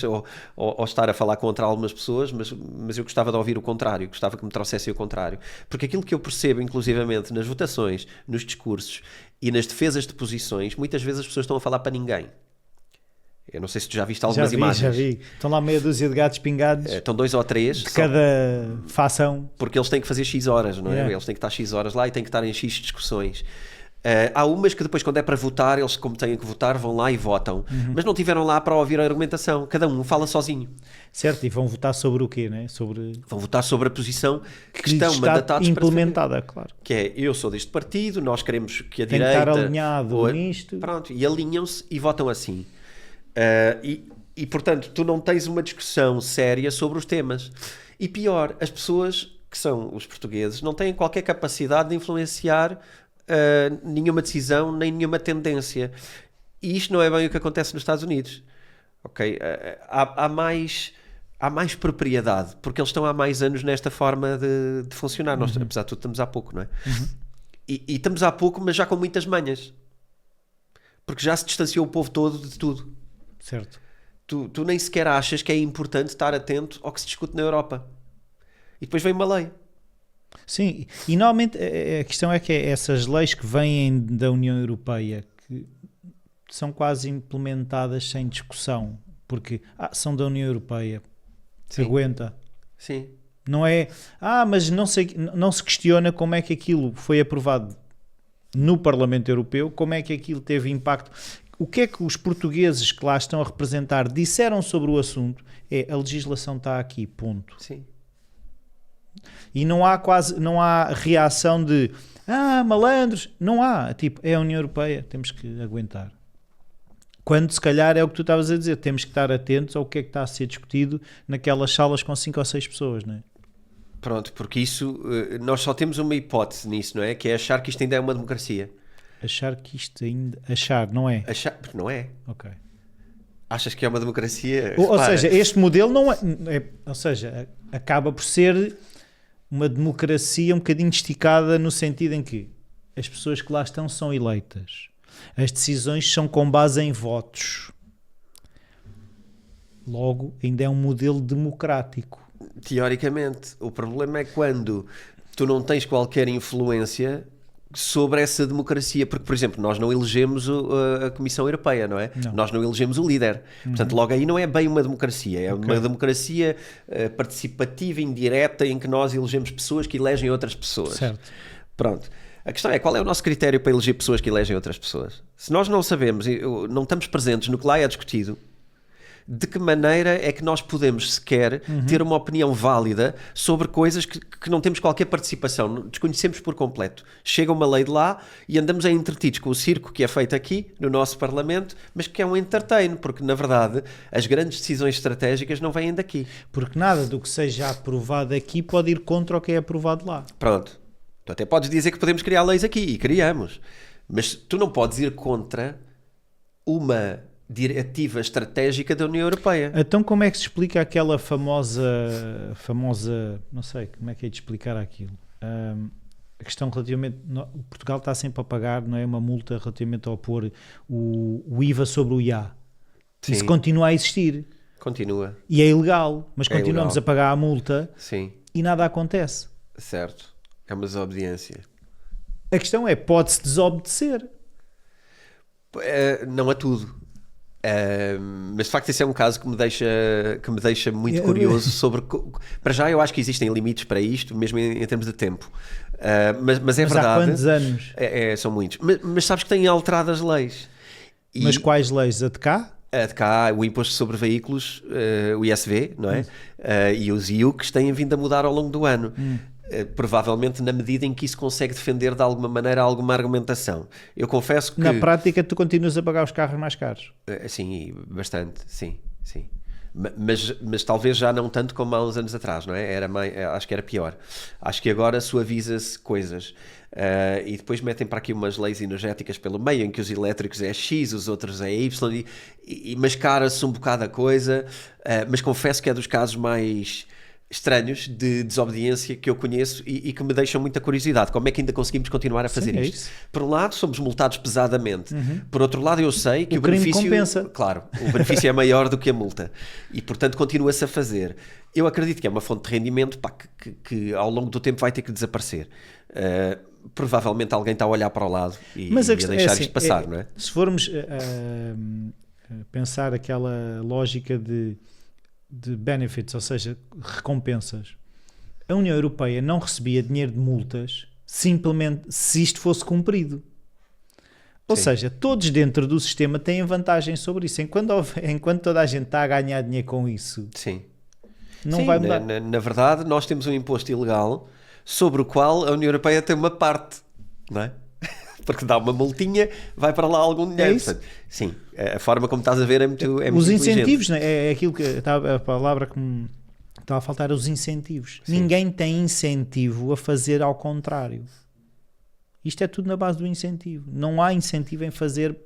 ou estar a falar contra algumas pessoas, mas eu gostava de ouvir o contrário, gostava que me trouxessem o contrário. Porque aquilo que eu percebo, inclusivamente, nas votações, nos discursos e nas defesas de posições, muitas vezes as pessoas estão a falar para ninguém. Eu não sei se tu já viste algumas imagens. Já vi. Estão lá meia dúzia de gatos pingados. Estão 2 ou 3. De cada facção. Porque eles têm que fazer X horas, não é? Eles têm que estar X horas lá e têm que estar em X discussões. Há umas que depois, quando é para votar, eles, como têm que votar, vão lá e votam. Mas não tiveram lá para ouvir a argumentação. Cada um fala sozinho. Certo, e vão votar sobre o quê, né? Vão votar sobre a posição que estão está mandatados implementada, claro. Que é, eu sou deste partido, nós queremos que a tem direita... Tem que estar alinhado nisto. Pronto, e alinham-se e votam assim. E, portanto, tu não tens uma discussão séria sobre os temas. E pior, as pessoas, que são os portugueses, não têm qualquer capacidade de influenciar nenhuma decisão nem nenhuma tendência. E isto não é bem o que acontece nos Estados Unidos. Ok? Há mais propriedade, porque eles estão há mais anos nesta forma de funcionar. Nós, apesar de tudo, estamos há pouco, não é? E estamos há pouco, mas já com muitas manhas. Porque já se distanciou o povo todo de tudo. Certo. Tu nem sequer achas que é importante estar atento ao que se discute na Europa. E depois vem uma lei. Sim, e normalmente a questão é que essas leis que vêm da União Europeia, que são quase implementadas sem discussão, porque são da União Europeia, Sim. aguenta. Sim. Não é, mas não se questiona como é que aquilo foi aprovado no Parlamento Europeu, como é que aquilo teve impacto. O que é que os portugueses que lá estão a representar disseram sobre o assunto? A legislação está aqui, ponto. Sim. E não há reação de malandros, não há, tipo, é a União Europeia, temos que aguentar. Quando se calhar é o que tu estavas a dizer, temos que estar atentos ao que é que está a ser discutido naquelas salas com 5 ou 6 pessoas, não é? Pronto, porque isso, nós só temos uma hipótese nisso, não é? Que é achar que isto ainda é uma democracia. Não é? Porque não é. Ok. Achas que é uma democracia? Ou seja, este modelo não é, ou seja, acaba por ser uma democracia um bocadinho esticada no sentido em que as pessoas que lá estão são eleitas. As decisões são com base em votos. Logo, ainda é um modelo democrático. Teoricamente. O problema é quando tu não tens qualquer influência sobre essa democracia, porque, por exemplo, nós não elegemos a Comissão Europeia, não é? Não. Nós não elegemos o líder. Portanto, logo aí não é bem uma democracia, é uma democracia participativa, indireta, em que nós elegemos pessoas que elegem outras pessoas. Certo. Pronto. A questão é, qual é o nosso critério para eleger pessoas que elegem outras pessoas? Se nós não sabemos, não estamos presentes no que lá é discutido, de que maneira é que nós podemos sequer ter uma opinião válida sobre coisas que não temos qualquer participação, desconhecemos por completo. Chega uma lei de lá e andamos entretidos com o circo que é feito aqui, no nosso Parlamento, mas que é um entertain, porque na verdade as grandes decisões estratégicas não vêm daqui. Porque nada do que seja aprovado aqui pode ir contra o que é aprovado lá. Pronto. Tu até podes dizer que podemos criar leis aqui, e criamos. Mas tu não podes ir contra uma diretiva estratégica da União Europeia. Então como é que se explica aquela famosa, não sei, como é que é de explicar aquilo? A questão relativamente, Portugal está sempre a pagar, não é, uma multa relativamente ao pôr o IVA sobre o IA. Sim. Isso continua a existir. Continua. E é ilegal, mas É continuamos ilegal. a pagar a multa. Sim. E nada acontece. Certo. É uma desobediência. A questão é, pode-se desobedecer? Não a tudo. Mas de facto esse é um caso que me deixa muito curioso sobre... Para já eu acho que existem limites para isto, mesmo em termos de tempo. Mas é verdade. Há quantos anos? São muitos. Mas sabes que têm alterado as leis. Mas quais leis? A de cá? A de cá, o imposto sobre veículos, o ISV, não é? E os IUCs têm vindo a mudar ao longo do ano. Provavelmente na medida em que isso consegue defender de alguma maneira alguma argumentação. Eu confesso que... Na prática tu continuas a pagar os carros mais caros. Sim, bastante, sim. Mas talvez já não tanto como há uns anos atrás, não é? Acho que era pior. Acho que agora suaviza-se coisas. E depois metem para aqui umas leis energéticas pelo meio, em que os elétricos é X, os outros é Y, e mascara-se um bocado a coisa. Mas confesso que é dos casos mais estranhos de desobediência que eu conheço e que me deixam muita curiosidade. Como é que ainda conseguimos continuar a fazer isto? Isso. Por um lado, somos multados pesadamente. Por outro lado, eu sei que o crime benefício... compensa. Claro, o benefício é maior do que a multa. E, portanto, continua-se a fazer. Eu acredito que é uma fonte de rendimento que ao longo do tempo vai ter que desaparecer. Provavelmente alguém está a olhar para o lado e a deixar isto passar, não é? Se formos pensar aquela lógica de benefits, ou seja, recompensas, a União Europeia não recebia dinheiro de multas simplesmente se isto fosse cumprido. Ou seja, todos dentro do sistema têm vantagem sobre isso. Enquanto toda a gente está a ganhar dinheiro com isso, Sim. não vai mudar. Na verdade, nós temos um imposto ilegal sobre o qual a União Europeia tem uma parte, não é? Porque dá uma multinha, vai para lá algum dinheiro. Portanto, sim, a forma como estás a ver é muito Os incentivos, né? É aquilo que a palavra que me estava a faltar, os incentivos. Sim. Ninguém tem incentivo a fazer ao contrário. Isto é tudo na base do incentivo. Não há incentivo em fazer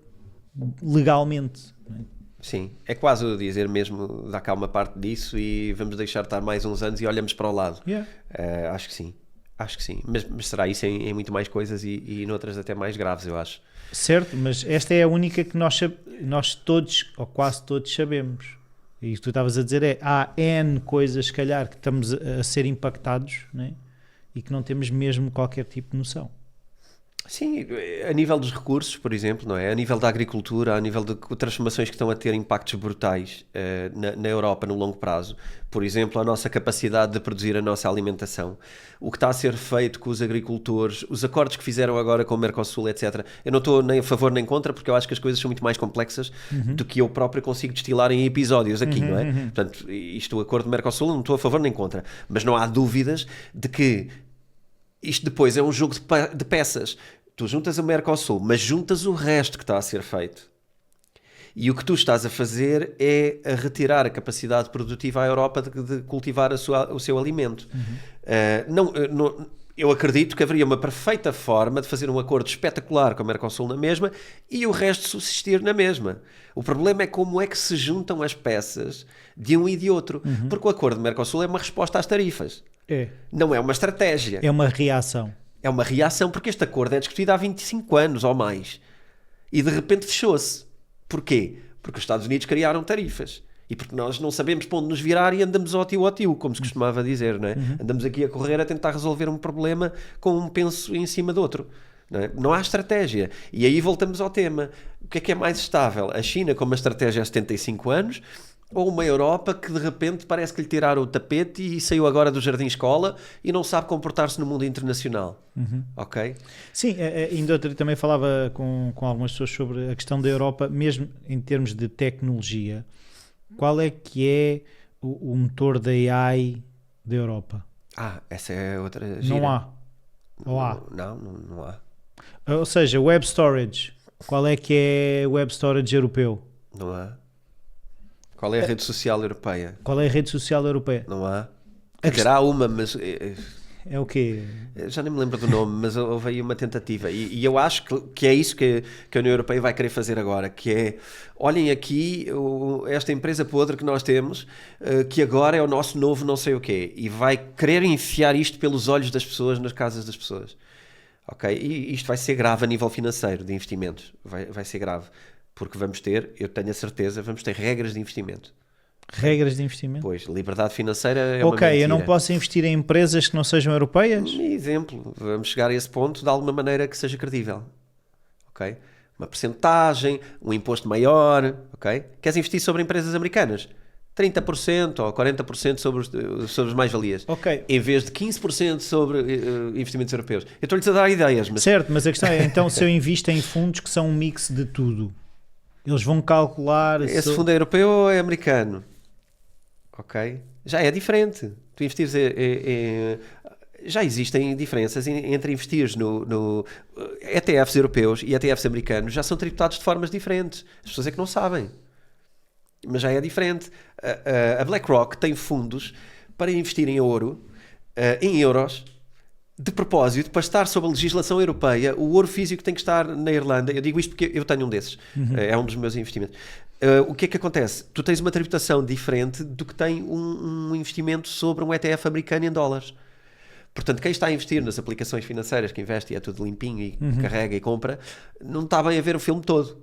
legalmente. Não é? Sim, é quase o dizer mesmo, dá cá uma parte disso e vamos deixar estar mais uns anos e olhamos para o lado. Yeah. Acho que sim, acho que sim. Mas será isso em muito mais coisas e noutras até mais graves, eu acho. Certo, mas esta é a única que nós todos, ou quase todos, sabemos. E o que tu estavas a dizer há N coisas, se calhar, que estamos a ser impactados, né? E que não temos mesmo qualquer tipo de noção. Sim, a nível dos recursos, por exemplo, não é? A nível da agricultura, a nível de transformações que estão a ter impactos brutais na Europa no longo prazo. Por exemplo, a nossa capacidade de produzir a nossa alimentação. O que está a ser feito com os agricultores, os acordos que fizeram agora com o Mercosul, etc. Eu não estou nem a favor nem contra, porque eu acho que as coisas são muito mais complexas do que eu próprio consigo destilar em episódios aqui, não é? Portanto, isto, o acordo do Mercosul, não estou a favor nem contra. Mas não há dúvidas de que isto depois é um jogo de peças. Tu juntas o Mercosul, mas juntas o resto que está a ser feito. E o que tu estás a fazer é a retirar a capacidade produtiva à Europa de cultivar o seu alimento. Eu acredito que haveria uma perfeita forma de fazer um acordo espetacular com o Mercosul na mesma e o resto subsistir na mesma. O problema é como é que se juntam as peças de um e de outro. Porque o acordo do Mercosul é uma resposta às tarifas. Não é uma estratégia. É uma reação. É uma reação porque este acordo é discutido há 25 anos ou mais. E de repente fechou-se. Porquê? Porque os Estados Unidos criaram tarifas. E porque nós não sabemos para onde nos virar e andamos ao tio, como se costumava dizer, não é? Andamos aqui a correr a tentar resolver um problema com um penso em cima do outro. Não é? Não há estratégia. E aí voltamos ao tema. O que é mais estável? A China com uma estratégia há 75 anos ou uma Europa que de repente parece que lhe tiraram o tapete e saiu agora do jardim-escola e não sabe comportar-se no mundo internacional. Ok? Sim, ainda outro também falava com algumas pessoas sobre a questão da Europa, mesmo em termos de tecnologia. Qual é que é o motor da AI da Europa? Essa é outra gira. Não há. Ou há? Não há. Ou seja, web storage. Qual é que é o web storage europeu? Não há. Qual é a rede social europeia? Qual é a rede social europeia? Não há. Há uma, mas... É o quê? Já nem me lembro do nome, mas houve aí uma tentativa. E eu acho que é isso que a União Europeia vai querer fazer agora, que é, olhem aqui esta empresa podre que nós temos, que agora é o nosso novo não sei o quê, e vai querer enfiar isto pelos olhos das pessoas, nas casas das pessoas. Ok? E isto vai ser grave a nível financeiro, de investimentos. Vai ser grave. Porque eu tenho a certeza, vamos ter regras de investimento. Regras de investimento? Pois, liberdade financeira é uma mentira. Ok, eu não mentira. posso investir em empresas que não sejam europeias? Exemplo, vamos chegar a esse ponto de alguma maneira que seja credível. Ok? Uma percentagem, um imposto maior, ok? Queres investir sobre empresas americanas? 30% ou 40% sobre as mais-valias. Ok. Em vez de 15% sobre investimentos europeus. Eu estou-lhes a dar ideias. Mas... Certo, mas a questão é, então, se eu invisto em fundos que são um mix de tudo, eles vão calcular... Esse fundo é europeu ou é americano? Ok? Já é diferente. Tu investires já existem diferenças entre investires no ETFs europeus e ETFs americanos, já são tributados de formas diferentes. As pessoas é que não sabem. Mas já é diferente. A BlackRock tem fundos para investir em ouro, em euros, de propósito, para estar sob a legislação europeia. O ouro físico tem que estar na Irlanda. Eu digo isto porque eu tenho um desses. É um dos meus investimentos. O que é que acontece? Tu tens uma tributação diferente do que tem um investimento sobre um ETF americano em dólares. Portanto, quem está a investir nas aplicações financeiras, que investe e é tudo limpinho e carrega e compra, não está bem a ver o filme todo.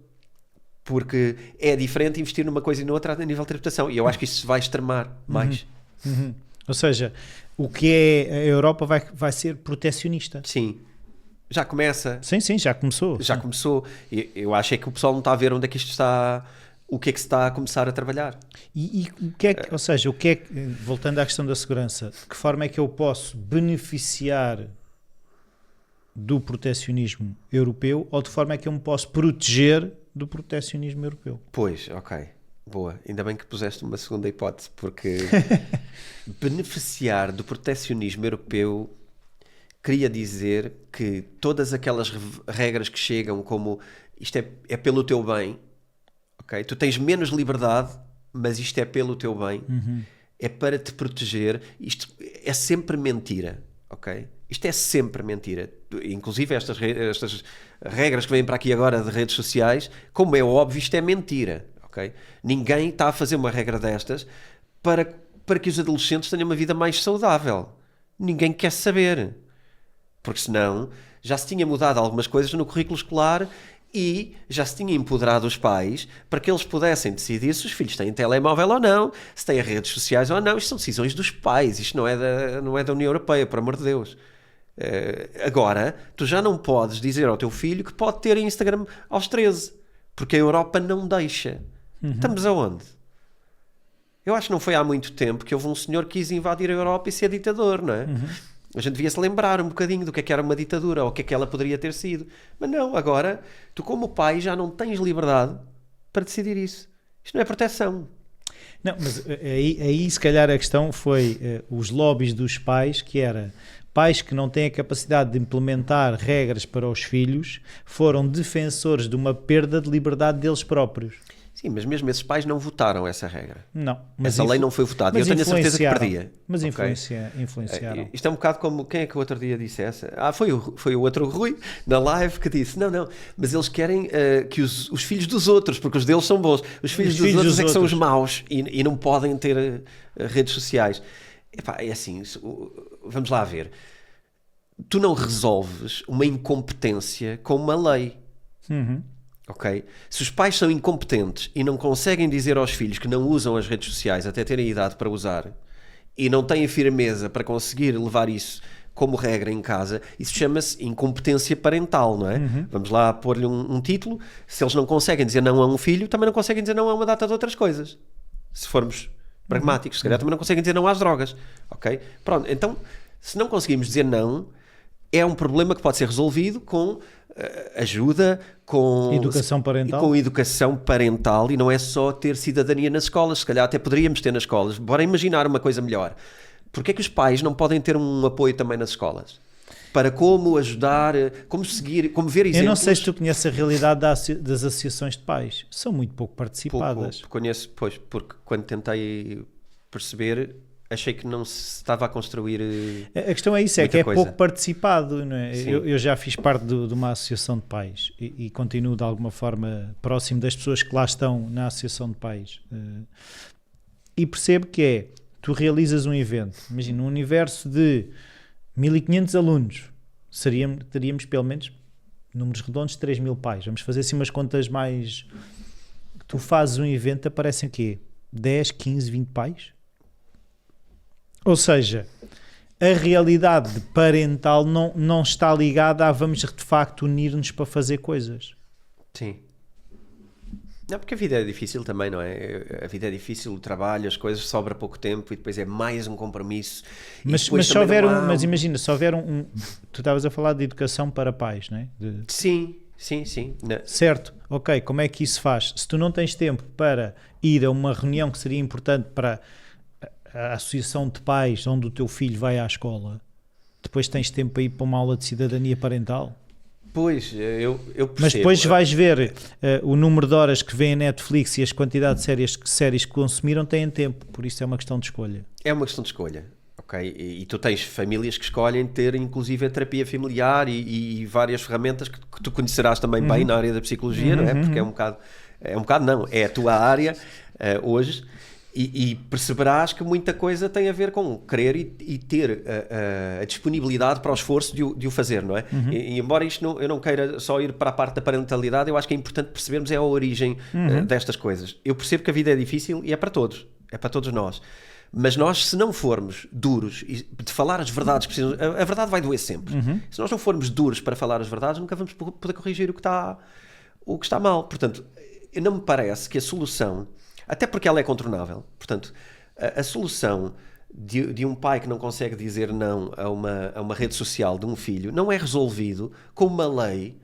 Porque é diferente investir numa coisa e noutra a nível de tributação. E eu acho que isso se vai extremar mais. Ou seja, o que é a Europa vai ser protecionista. Sim. Já começa. Sim, já começou. Já começou. Eu acho é que o pessoal não está a ver onde é que isto está... O que é que se está a começar a trabalhar? E o que é que, ou seja, voltando à questão da segurança, de que forma é que eu posso beneficiar do protecionismo europeu ou de forma é que eu me posso proteger do protecionismo europeu? Pois, ok. Boa. Ainda bem que puseste uma segunda hipótese, porque beneficiar do protecionismo europeu queria dizer que todas aquelas regras que chegam como isto é pelo teu bem, ok? Tu tens menos liberdade, mas isto é pelo teu bem, é para te proteger. Isto é sempre mentira, ok? Isto é sempre mentira. Inclusive estas regras que vêm para aqui agora de redes sociais, como é óbvio, isto é mentira. Okay? Ninguém está a fazer uma regra destas para que os adolescentes tenham uma vida mais saudável. Ninguém quer saber. Porque senão já se tinha mudado algumas coisas no currículo escolar e já se tinha empoderado os pais para que eles pudessem decidir se os filhos têm telemóvel ou não, se têm redes sociais ou não. Isto são decisões dos pais, isto não é da União Europeia, por amor de Deus. Agora, tu já não podes dizer ao teu filho que pode ter Instagram aos 13, porque a Europa não deixa. Estamos aonde? Eu acho que não foi há muito tempo que houve um senhor que quis invadir a Europa e ser ditador, não é? A gente devia se lembrar um bocadinho do que era uma ditadura ou o que é que ela poderia ter sido. Mas não, agora, tu como pai já não tens liberdade para decidir isso. Isto não é proteção. Não, mas aí se calhar a questão foi os lobbies dos pais, que era pais que não têm a capacidade de implementar regras para os filhos, foram defensores de uma perda de liberdade deles próprios. Sim, mas mesmo esses pais não votaram essa regra. Não. Essa lei não foi votada. Eu tenho a certeza que perdia. Mas influenciaram. Isto é um bocado como... Quem é que o outro dia disse essa? Foi o outro Rui, na live, que disse, não, mas eles querem que os filhos dos outros, porque os deles são bons, os filhos dos outros é que são os maus e não podem ter redes sociais. Epá, é assim, vamos lá ver. Tu não resolves uma incompetência com uma lei. Okay? Se os pais são incompetentes e não conseguem dizer aos filhos que não usam as redes sociais até terem idade para usar e não têm firmeza para conseguir levar isso como regra em casa, isso chama-se incompetência parental, não é? Vamos lá pôr-lhe um título. Se eles não conseguem dizer não a um filho, também não conseguem dizer não a uma data de outras coisas. Se formos pragmáticos, se calhar também não conseguem dizer não às drogas. Ok? Pronto, então, se não conseguimos dizer não, é um problema que pode ser resolvido com ajuda, com educação parental. Com educação parental, e não é só ter cidadania nas escolas. Se calhar até poderíamos ter nas escolas. Bora imaginar uma coisa melhor. Porquê é que os pais não podem ter um apoio também nas escolas? Para como ajudar, como seguir, como ver exemplos. Eu não sei se tu conheces a realidade das associações de pais. São muito pouco participadas. Pouco conheço, pois, porque quando tentei perceber, achei que não se estava a construir. A questão é isso, é que é pouco participado, não é? Eu já fiz parte de uma associação de pais e continuo de alguma forma próximo das pessoas que lá estão na associação de pais. E percebo que tu realizas um evento, imagina, um universo de 1500 alunos, teríamos pelo menos números redondos de 3000 pais. Vamos fazer assim umas contas mais... Tu fazes um evento, aparecem o quê? 10, 15, 20 pais? Ou seja, a realidade parental não está ligada a vamos de facto unir-nos para fazer coisas. Sim. Não, porque a vida é difícil também, não é? A vida é difícil, o trabalho, as coisas, sobra pouco tempo e depois é mais um compromisso. Mas mas imagina, se houver tu estavas a falar de educação para pais, não é? Sim. Não. Certo, ok, como é que isso se faz? Se tu não tens tempo para ir a uma reunião que seria importante para a associação de pais onde o teu filho vai à escola, depois tens tempo para ir para uma aula de cidadania parental? Pois, eu percebo. Mas depois vais ver o número de horas que vem a Netflix e as quantidades de séries que consumiram, têm tempo, por isso é uma questão de escolha. É uma questão de escolha, ok? E tu tens famílias que escolhem ter inclusive a terapia familiar e várias ferramentas que tu conhecerás também bem na área da psicologia, não é? Porque é um bocado não, é a tua área hoje. E perceberás que muita coisa tem a ver com querer e ter a disponibilidade para o esforço de o fazer, não é? E embora eu não queira só ir para a parte da parentalidade, eu acho que é importante percebermos a origem destas coisas. Eu percebo que a vida é difícil e é para todos nós. Mas nós, se não formos duros e de falar as verdades que precisamos, a verdade vai doer sempre. Se nós não formos duros para falar as verdades, nunca vamos poder corrigir o que está mal. Portanto, não me parece que a solução... Até porque ela é contornável. Portanto, a solução de um pai que não consegue dizer não a uma rede social de um filho não é resolvido com uma lei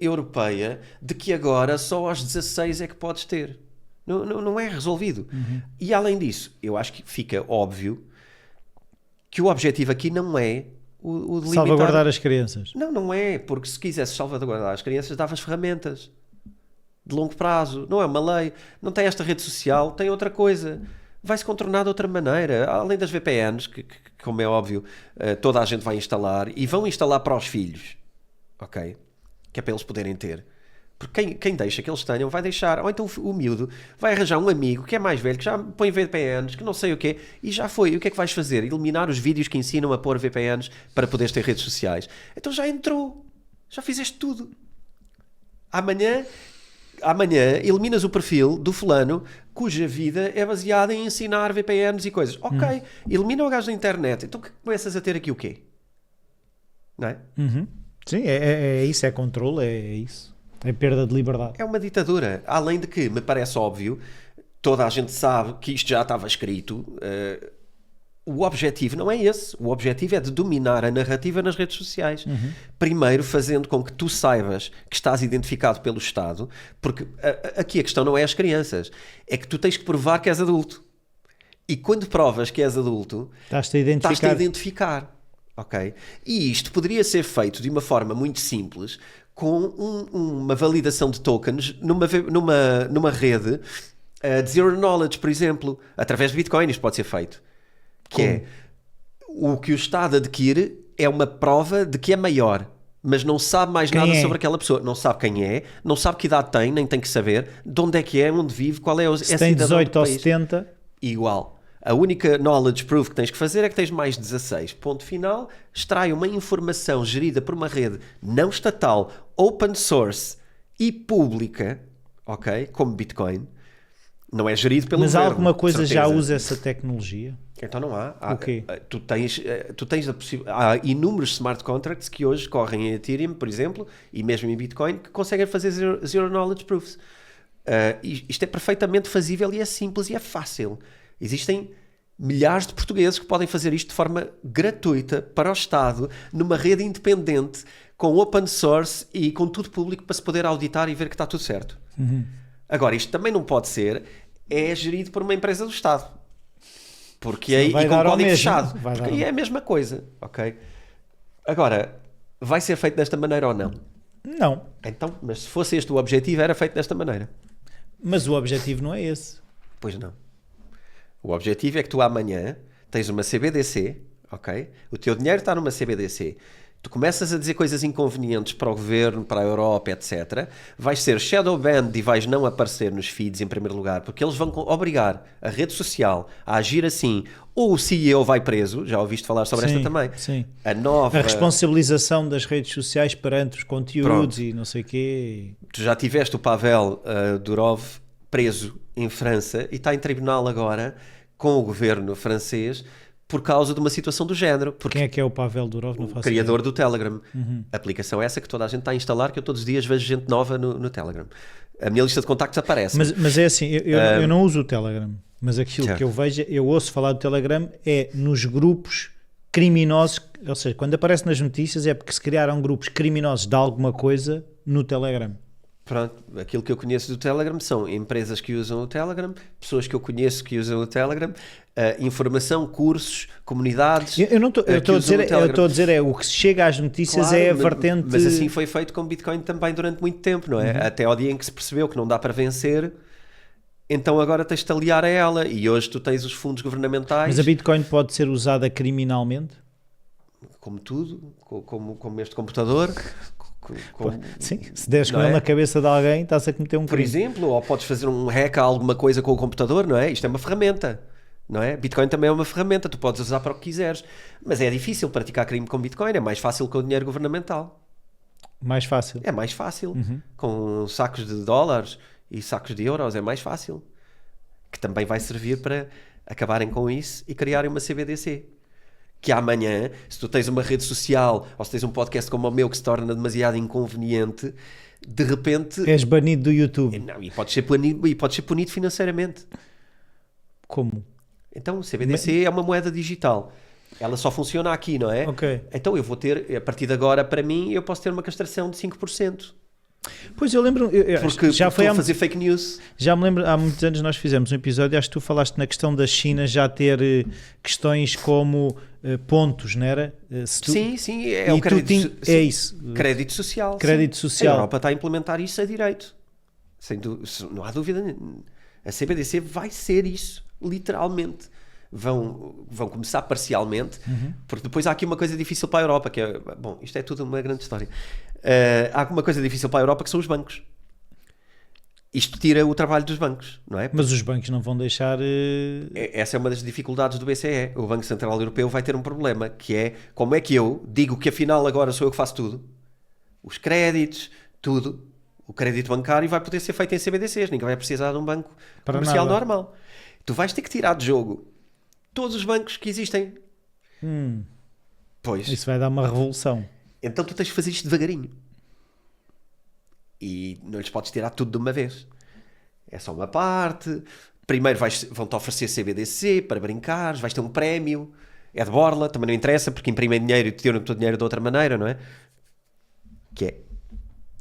europeia de que agora só aos 16 é que podes ter. Não é resolvido. E além disso, eu acho que fica óbvio que o objetivo aqui não é o de limitar... Salvaguardar as crianças. Não é, porque se quisesse salvaguardar as crianças, davas ferramentas de longo prazo, não é uma lei, não tem esta rede social, tem outra coisa, vai-se contornar de outra maneira, além das VPNs que como é óbvio, toda a gente vai instalar e vão instalar para os filhos, ok? Que é para eles poderem ter. Porque quem deixa que eles tenham vai deixar, ou então o miúdo vai arranjar um amigo que é mais velho, que já põe VPNs, que não sei o quê, e já foi. E o que é que vais fazer? Eliminar os vídeos que ensinam a pôr VPNs para poderes ter redes sociais. Então já entrou, já fizeste tudo. Amanhã eliminas o perfil do fulano cuja vida é baseada em ensinar VPNs e coisas. Ok, elimina o gajo da internet. Então começas a ter aqui o quê? Não é? Sim, é isso, é controle, é isso. É perda de liberdade. É uma ditadura. Além de que, me parece óbvio, toda a gente sabe que isto já estava escrito. O objetivo não é esse. O objetivo é de dominar a narrativa nas redes sociais. Primeiro, fazendo com que tu saibas que estás identificado pelo Estado, porque aqui a questão não é as crianças. É que tu tens que provar que és adulto. E quando provas que és adulto, Estás-te a identificar. Ok? E isto poderia ser feito de uma forma muito simples, com uma validação de tokens numa rede de Zero Knowledge, por exemplo, através de Bitcoin. Isto pode ser feito. Que é o que o Estado adquire é uma prova de que é maior, mas não sabe mais nada sobre aquela pessoa. Não sabe quem é, não sabe que idade tem, nem tem que saber de onde é que é, onde vive, qual é se tem 18 ou 70. Igual. A única knowledge proof que tens que fazer é que tens mais 16. Ponto final. Extrai uma informação gerida por uma rede não estatal, open source e pública, ok? Como Bitcoin. Não é gerido pelo governo. Mas alguma coisa já usa essa tecnologia? Então não há. O quê? Tu tens a possibilidade. Há inúmeros smart contracts que hoje correm em Ethereum, por exemplo, e mesmo em Bitcoin, que conseguem fazer zero knowledge proofs. Isto é perfeitamente fazível e é simples e é fácil. Existem milhares de portugueses que podem fazer isto de forma gratuita para o Estado, numa rede independente, com open source e com tudo público para se poder auditar e ver que está tudo certo. Agora, isto também não pode ser, é gerido por uma empresa do Estado. Porque aí, e com código fechado. Porque aí é a mesma coisa, ok? Agora, vai ser feito desta maneira ou não? Não. Então, mas se fosse este o objetivo, era feito desta maneira. Mas o objetivo não é esse. Pois não. O objetivo é que tu amanhã tens uma CBDC, ok? O teu dinheiro está numa CBDC. Tu começas a dizer coisas inconvenientes para o governo, para a Europa, etc. Vais ser shadow banned e vais não aparecer nos feeds em primeiro lugar, porque eles vão obrigar a rede social a agir assim. Ou o CEO vai preso, já ouviste falar sobre esta também. Sim. A responsabilização das redes sociais perante os conteúdos. Pronto. E não sei o quê. Tu já tiveste o Pavel Durov preso em França e está em tribunal agora com o governo francês por causa de uma situação do género. Quem é que é o Pavel Durov? Não faço criador do Telegram. A aplicação é essa que toda a gente está a instalar, que eu todos os dias vejo gente nova no Telegram. A minha lista de contactos aparece. Mas é assim, eu não uso o Telegram, mas aquilo que eu vejo, eu ouço falar do Telegram é nos grupos criminosos, ou seja, quando aparece nas notícias é porque se criaram grupos criminosos de alguma coisa no Telegram. Pronto, aquilo que eu conheço do Telegram são empresas que usam o Telegram, pessoas que eu conheço que usam o Telegram, informação, cursos, comunidades. Eu estou a dizer o que chega às notícias, claro, é a vertente. Mas assim foi feito com Bitcoin também durante muito tempo, não é? Até ao dia em que se percebeu que não dá para vencer, então agora tens de aliar a ela. E hoje tu tens os fundos governamentais. Mas a Bitcoin pode ser usada criminalmente? Como tudo, como este computador. Sim, se deres com ele na cabeça de alguém, estás a cometer um crime. Por exemplo, ou podes fazer um hack a alguma coisa com o computador, não é? Isto é uma ferramenta, não é? Bitcoin também é uma ferramenta, tu podes usar para o que quiseres, mas é difícil praticar crime com Bitcoin, é mais fácil com o dinheiro governamental. Mais fácil? É mais fácil, com sacos de dólares e sacos de euros, é mais fácil, que também vai servir para acabarem com isso e criarem uma CBDC. Que amanhã, se tu tens uma rede social ou se tens um podcast como o meu que se torna demasiado inconveniente, de repente... És banido do YouTube. Não, e podes ser punido financeiramente. Como? Então, o CBDC é uma moeda digital. Ela só funciona aqui, não é? Ok. Então eu vou ter, a partir de agora, para mim, eu posso ter uma castração de 5%. Pois eu lembro, porque já foi a fazer fake news. Já me lembro, há muitos anos nós fizemos um episódio, acho que tu falaste na questão da China já ter questões como pontos, não era? Sim, é o crédito, é isso. Crédito social. Crédito social. A Europa está a implementar isso a direito. Não há dúvida. A CBDC vai ser isso, literalmente. vão começar parcialmente, porque depois há aqui uma coisa difícil para a Europa, que é, bom, isto é tudo uma grande história. Há uma coisa difícil para a Europa que são os bancos. Isto tira o trabalho dos bancos, não é? Mas os bancos não vão deixar... Essa é uma das dificuldades do BCE. O Banco Central Europeu vai ter um problema, que é como é que eu digo que afinal agora sou eu que faço tudo? Os créditos, tudo. O crédito bancário vai poder ser feito em CBDCs. Ninguém vai precisar de um banco comercial normal. Tu vais ter que tirar de jogo todos os bancos que existem. Pois. Isso vai dar uma revolução. Então tu tens de fazer isto devagarinho. E não lhes podes tirar tudo de uma vez. É só uma parte. Primeiro vão-te oferecer CBDC para brincares, vais ter um prémio. É de borla, também não interessa, porque imprimem dinheiro e te tiram o teu dinheiro de outra maneira, não é? Que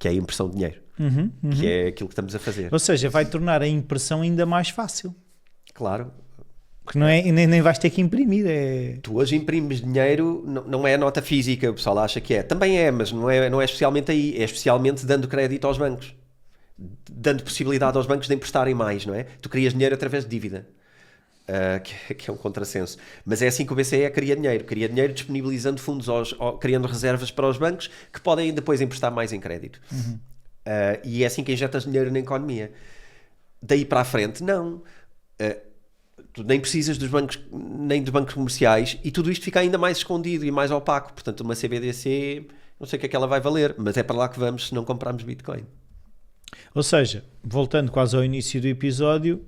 é a impressão de dinheiro. Que é aquilo que estamos a fazer. Ou seja, vai tornar a impressão ainda mais fácil. Claro. Porque não é, nem vais ter que imprimir. Tu hoje imprimes dinheiro, não é nota física, o pessoal acha que é. Também é, mas não é especialmente aí. É especialmente dando crédito aos bancos. Dando possibilidade aos bancos de emprestarem mais, não é? Tu crias dinheiro através de dívida. Que é um contrassenso. Mas é assim que o BCE cria dinheiro disponibilizando fundos, criando reservas para os bancos que podem depois emprestar mais em crédito. E é assim que injetas dinheiro na economia. Daí para a frente, não. Tu nem precisas dos bancos, nem dos bancos comerciais, e tudo isto fica ainda mais escondido e mais opaco. Portanto, uma CBDC, não sei o que é que ela vai valer, mas é para lá que vamos se não comprarmos Bitcoin. Ou seja, voltando quase ao início do episódio,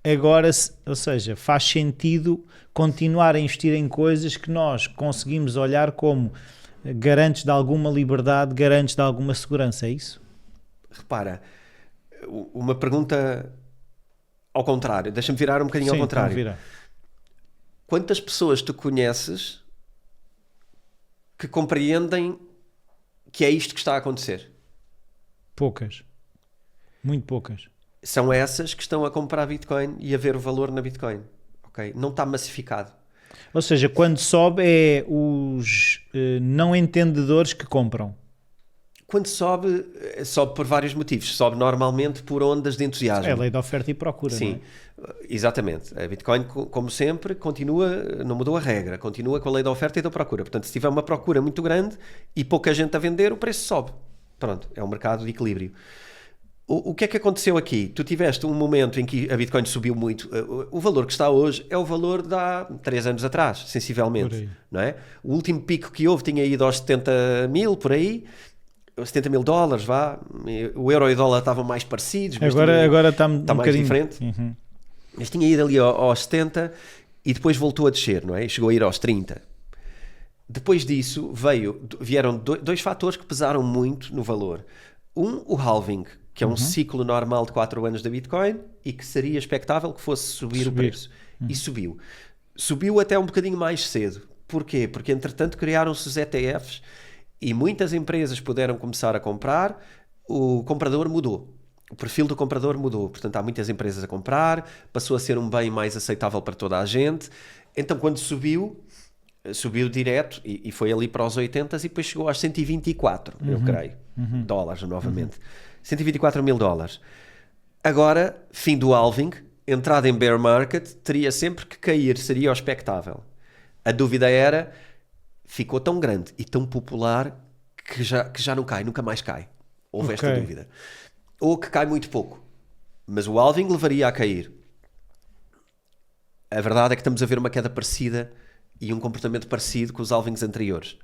agora, ou seja, faz sentido continuar a investir em coisas que nós conseguimos olhar como garantes de alguma liberdade, garantes de alguma segurança, é isso? Repara, uma pergunta ao contrário, deixa-me virar um bocadinho ao contrário. Vira. Quantas pessoas tu conheces que compreendem que é isto que está a acontecer? Poucas. Muito poucas. São essas que estão a comprar Bitcoin e a ver o valor na Bitcoin. Okay? Não está massificado. Ou seja, quando sobe é os não entendedores que compram. Quando sobe por vários motivos. Sobe normalmente por ondas de entusiasmo. É a lei da oferta e procura, Sim, não é? Exatamente. A Bitcoin, como sempre, continua, não mudou a regra, continua com a lei da oferta e da procura. Portanto, se tiver uma procura muito grande e pouca gente a vender, o preço sobe. Pronto, é um mercado de equilíbrio. O que é que aconteceu aqui? Tu tiveste um momento em que a Bitcoin subiu muito. O valor que está hoje é o valor de há 3 anos atrás, sensivelmente. Não é? O último pico que houve tinha ido aos 70 mil, por aí. 70 mil dólares, vá. O euro e o dólar estavam mais parecidos. Mas agora está um mais diferente. Mas tinha ido ali aos 70 e depois voltou a descer, não é? E chegou a ir aos 30. Depois disso vieram dois fatores que pesaram muito no valor. O halving, que é um ciclo normal de 4 anos da Bitcoin e que seria expectável que fosse subir o preço. E subiu. Subiu até um bocadinho mais cedo. Porquê? Porque entretanto criaram-se os ETFs e muitas empresas puderam começar a comprar, o comprador mudou. O perfil do comprador mudou. Portanto, há muitas empresas a comprar, passou a ser um bem mais aceitável para toda a gente. Então, quando subiu direto e foi ali para os 80 e depois chegou aos 124, eu creio, dólares novamente. 124 mil dólares. Agora, fim do halving, entrada em bear market, teria sempre que cair, seria o expectável. A dúvida era... ficou tão grande e tão popular que já não cai, nunca mais cai. Houve esta dúvida. Ou que cai muito pouco. Mas o halving levaria a cair. A verdade é que estamos a ver uma queda parecida e um comportamento parecido com os halvings anteriores.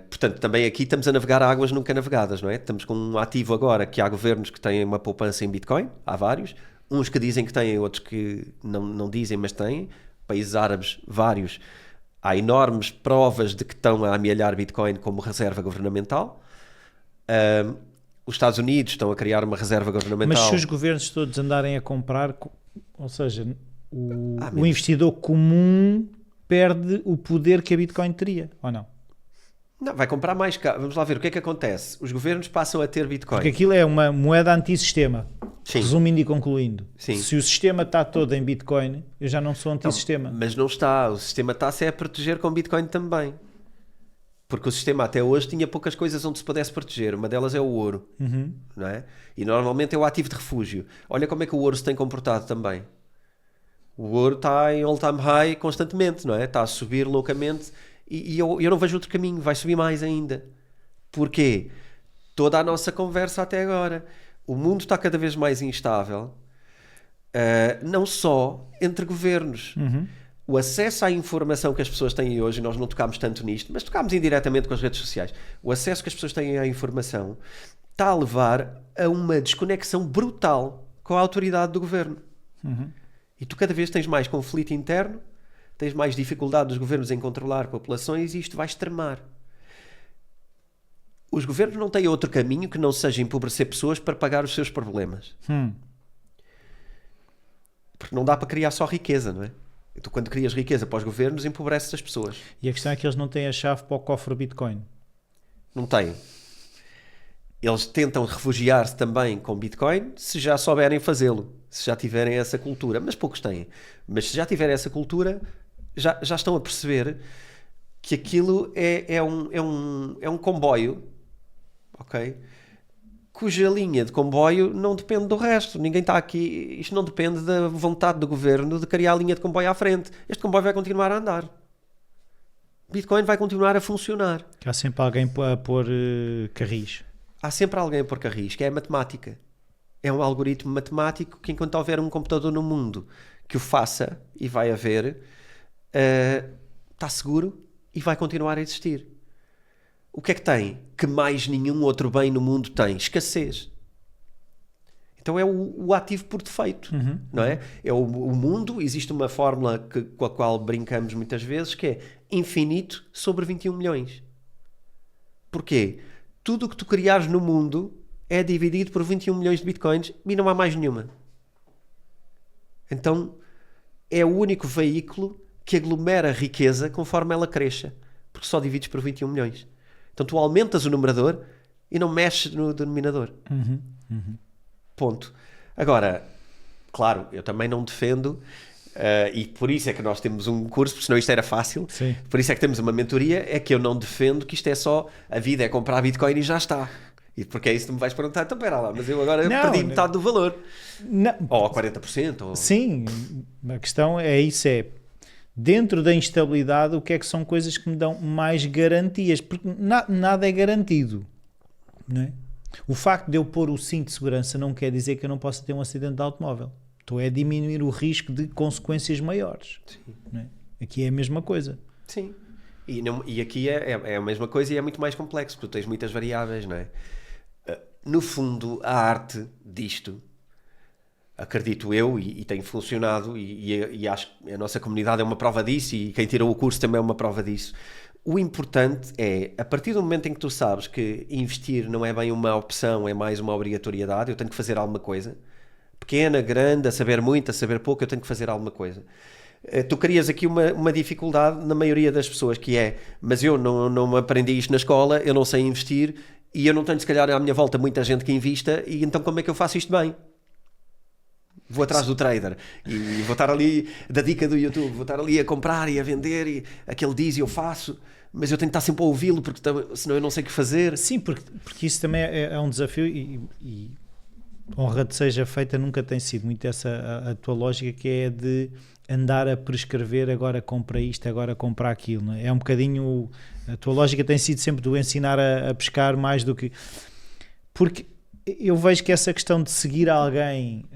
Portanto, também aqui estamos a navegar águas nunca navegadas, não é? Estamos com um ativo agora que há governos que têm uma poupança em Bitcoin, há vários. Uns que dizem que têm, outros que não dizem, mas têm. Países árabes, vários. Há enormes provas de que estão a amealhar Bitcoin como reserva governamental. Os Estados Unidos estão a criar uma reserva governamental. Mas se os governos todos andarem a comprar, ou seja, o investidor comum perde o poder que a Bitcoin teria, ou não? Não, vai comprar mais caro. Vamos lá ver o que é que acontece. Os governos passam a ter Bitcoin. Porque aquilo é uma moeda antissistema. Sim. Resumindo e concluindo. Sim. Se o sistema está todo em Bitcoin, eu já não sou antissistema. Não, mas não está. O sistema está-se a proteger com Bitcoin também. Porque o sistema até hoje tinha poucas coisas onde se pudesse proteger. Uma delas é o ouro. Não é? E normalmente é o ativo de refúgio. Olha como é que o ouro se tem comportado também. O ouro está em all-time high constantemente, não é? Está a subir loucamente e eu não vejo outro caminho, vai subir mais ainda. Porquê? Toda a nossa conversa até agora. O mundo está cada vez mais instável, não só entre governos. O acesso à informação que as pessoas têm hoje, nós não tocámos tanto nisto, mas tocámos indiretamente com as redes sociais. O acesso que as pessoas têm à informação está a levar a uma desconexão brutal com a autoridade do governo. E tu cada vez tens mais conflito interno, tens mais dificuldade dos governos em controlar populações e isto vai extremar. Os governos não têm outro caminho que não seja empobrecer pessoas para pagar os seus problemas. Porque não dá para criar só riqueza, não é? Tu, quando crias riqueza para os governos, empobreces as pessoas. E a questão é que eles não têm a chave para o cofre Bitcoin. Não têm. Eles tentam refugiar-se também com Bitcoin se já souberem fazê-lo, se já tiverem essa cultura. Mas poucos têm. Mas se já tiverem essa cultura, já estão a perceber que aquilo é um comboio, ok? Cuja linha de comboio não depende do resto. Ninguém está aqui... Isto não depende da vontade do governo de criar a linha de comboio à frente. Este comboio vai continuar a andar. Bitcoin vai continuar a funcionar. Há sempre alguém a pôr carris. Há sempre alguém a pôr carris, que é a matemática. É um algoritmo matemático que, enquanto houver um computador no mundo que o faça, e vai haver, está seguro e vai continuar a existir. O que é que tem? Que mais nenhum outro bem no mundo tem? Escassez. Então é o ativo por defeito, não é? É o mundo, existe uma fórmula com a qual brincamos muitas vezes, que é infinito sobre 21 milhões. Porquê? Tudo o que tu criares no mundo é dividido por 21 milhões de bitcoins e não há mais nenhuma. Então é o único veículo que aglomera riqueza conforme ela cresça, porque só divides por 21 milhões. Então tu aumentas o numerador e não mexes no denominador. Ponto. Agora, claro, eu também não defendo, e por isso é que nós temos um curso, porque senão isto era fácil. Sim. Por isso é que temos uma mentoria, é que eu não defendo que isto é só a vida é comprar Bitcoin e já está. E porque é isso que tu me vais perguntar, então pera lá, mas eu agora perdi metade do valor. Não. Ou 40%. Ou... Sim, a questão é isso, dentro da instabilidade, o que é que são coisas que me dão mais garantias? Porque nada é garantido, não é? O facto de eu pôr o cinto de segurança não quer dizer que eu não possa ter um acidente de automóvel. Estou a diminuir o risco de consequências maiores. Não é? Aqui é a mesma coisa. Sim. E aqui é a mesma coisa e é muito mais complexo, porque tu tens muitas variáveis, não é? No fundo, a arte disto, acredito eu, e tem funcionado, e acho que a nossa comunidade é uma prova disso, e quem tirou o curso também é uma prova disso. O importante é, a partir do momento em que tu sabes que investir não é bem uma opção, é mais uma obrigatoriedade, eu tenho que fazer alguma coisa, pequena, grande, a saber muito, a saber pouco, eu tenho que fazer alguma coisa. Tu crias aqui uma dificuldade na maioria das pessoas, que é, mas eu não aprendi isto na escola, eu não sei investir, e eu não tenho, se calhar, à minha volta muita gente que invista, e então como é que eu faço isto bem? Vou atrás do trader e vou estar ali da dica do YouTube, vou estar ali a comprar e a vender, e aquele diz e eu faço, mas eu tenho que estar sempre a ouvi-lo, porque senão eu não sei o que fazer. Sim, porque isso também é um desafio, e honra te seja feita, nunca tem sido muito essa a tua lógica, que é de andar a prescrever, agora compra isto, agora compra aquilo, não é? É um bocadinho, a tua lógica tem sido sempre do ensinar a pescar mais do que... Porque eu vejo que essa questão de seguir alguém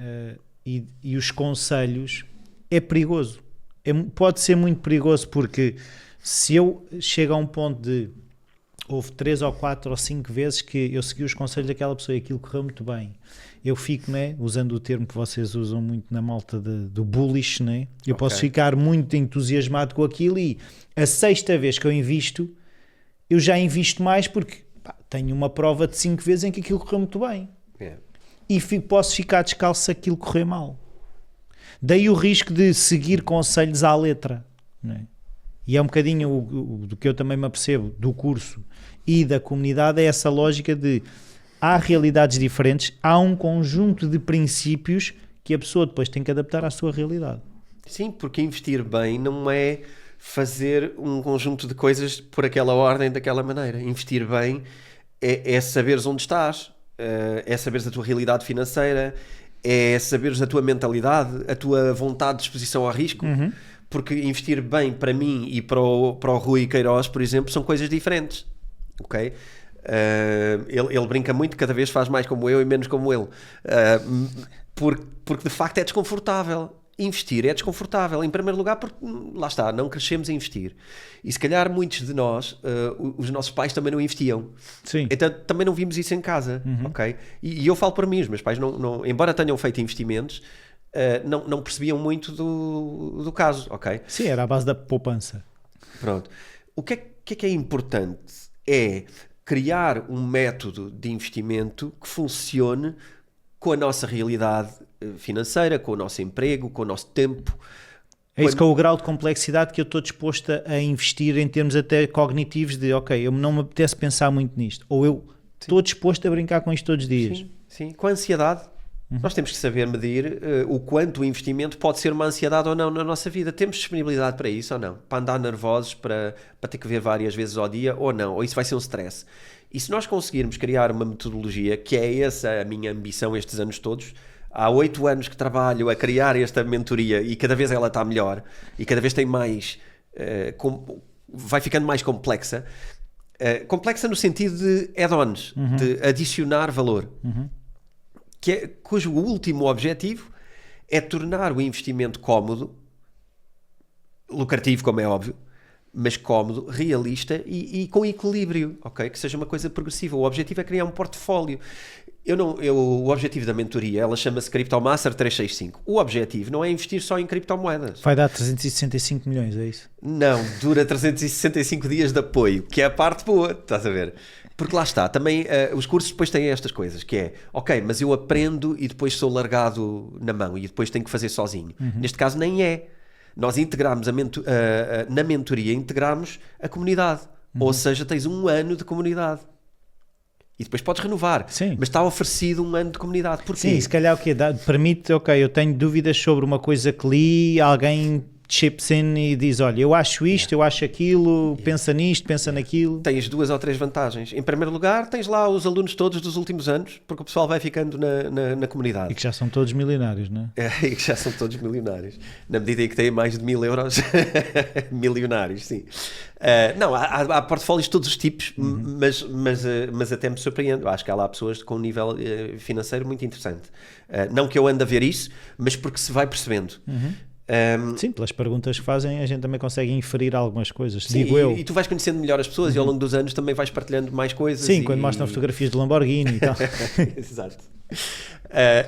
e os conselhos é perigoso. Pode ser muito perigoso, porque se eu chego a um ponto de... Houve 3 ou 4 ou 5 vezes que eu segui os conselhos daquela pessoa e aquilo correu muito bem. Eu fico, né, usando o termo que vocês usam muito na malta do bullish, né? Eu posso ficar muito entusiasmado com aquilo, e a 6ª vez que eu invisto, eu já invisto mais porque tenho uma prova de 5 vezes em que aquilo correu muito bem. Yeah. E posso ficar descalço se aquilo correr mal. Daí o risco de seguir conselhos à letra, né? E é um bocadinho do que eu também me apercebo do curso e da comunidade, é essa lógica de há realidades diferentes, há um conjunto de princípios que a pessoa depois tem que adaptar à sua realidade. Sim, porque investir bem não é fazer um conjunto de coisas por aquela ordem, daquela maneira. Investir bem é saberes onde estás, é saberes a tua realidade financeira, é saberes a tua mentalidade, a tua vontade de exposição ao risco, porque investir bem para mim e para o Rui Queiroz, por exemplo, são coisas diferentes, ok? Ele brinca muito, cada vez faz mais como eu e menos como ele, porque de facto é desconfortável. Investir é desconfortável, em primeiro lugar porque, lá está, não crescemos a investir. E se calhar muitos de nós, os nossos pais também não investiam. Sim. Então também não vimos isso em casa, ok? E eu falo para mim, os meus pais, embora tenham feito investimentos, não percebiam muito do caso, ok? Sim, era a base da poupança. Pronto. O que é importante é criar um método de investimento que funcione com a nossa realidade financeira, com o nosso emprego, com o nosso tempo. É isso que é o grau de complexidade que eu estou disposto a investir em termos até cognitivos de, ok, eu não me apetece pensar muito nisto, ou eu estou disposto a brincar com isto todos os dias. Sim. Com a ansiedade, nós temos que saber medir o quanto o investimento pode ser uma ansiedade ou não na nossa vida. Temos disponibilidade para isso ou não? Para andar nervosos, para ter que ver várias vezes ao dia ou não? Ou isso vai ser um stress? E se nós conseguirmos criar uma metodologia, que é essa a minha ambição estes anos todos, há 8 anos que trabalho a criar esta mentoria e cada vez ela está melhor e cada vez tem mais, vai ficando mais complexa. Complexa no sentido de add-ons, de adicionar valor. Cujo último objetivo é tornar o investimento cómodo, lucrativo, como é óbvio, mas cómodo, realista e com equilíbrio, ok? Que seja uma coisa progressiva. O objetivo é criar um portfólio. O objetivo da mentoria, ela chama-se CryptoMaster 365. O objetivo não é investir só em criptomoedas. Vai dar 365 milhões, é isso? Não, dura 365 dias de apoio, que é a parte boa, estás a ver? Porque lá está, também os cursos depois têm estas coisas, que é, ok, mas eu aprendo e depois sou largado na mão e depois tenho que fazer sozinho. Neste caso nem é. Nós integramos na mentoria, integramos a comunidade. Ou seja, tens 1 ano de comunidade. E depois podes renovar. Sim. Mas está oferecido 1 ano de comunidade. Porquê? Sim, se calhar o quê? Permite, ok, eu tenho dúvidas sobre uma coisa que li, alguém chips in e diz, olha, eu acho isto, eu acho aquilo, pensa nisto, pensa naquilo. Tens 2 ou 3 vantagens. Em primeiro lugar, tens lá os alunos todos dos últimos anos, porque o pessoal vai ficando na comunidade. E que já são todos milionários, não é? E que já são todos milionários. Na medida em que têm mais de 1.000 euros, milionários, sim. Não, há portfólios de todos os tipos, mas até me surpreendo. Acho que há lá pessoas com um nível financeiro muito interessante. Não que eu ande a ver isso, mas porque se vai percebendo. Sim, pelas perguntas que fazem a gente também consegue inferir algumas coisas, sim, digo eu. E tu vais conhecendo melhor as pessoas e ao longo dos anos também vais partilhando mais coisas. Sim, quando mostram fotografias de Lamborghini e tal. Exato.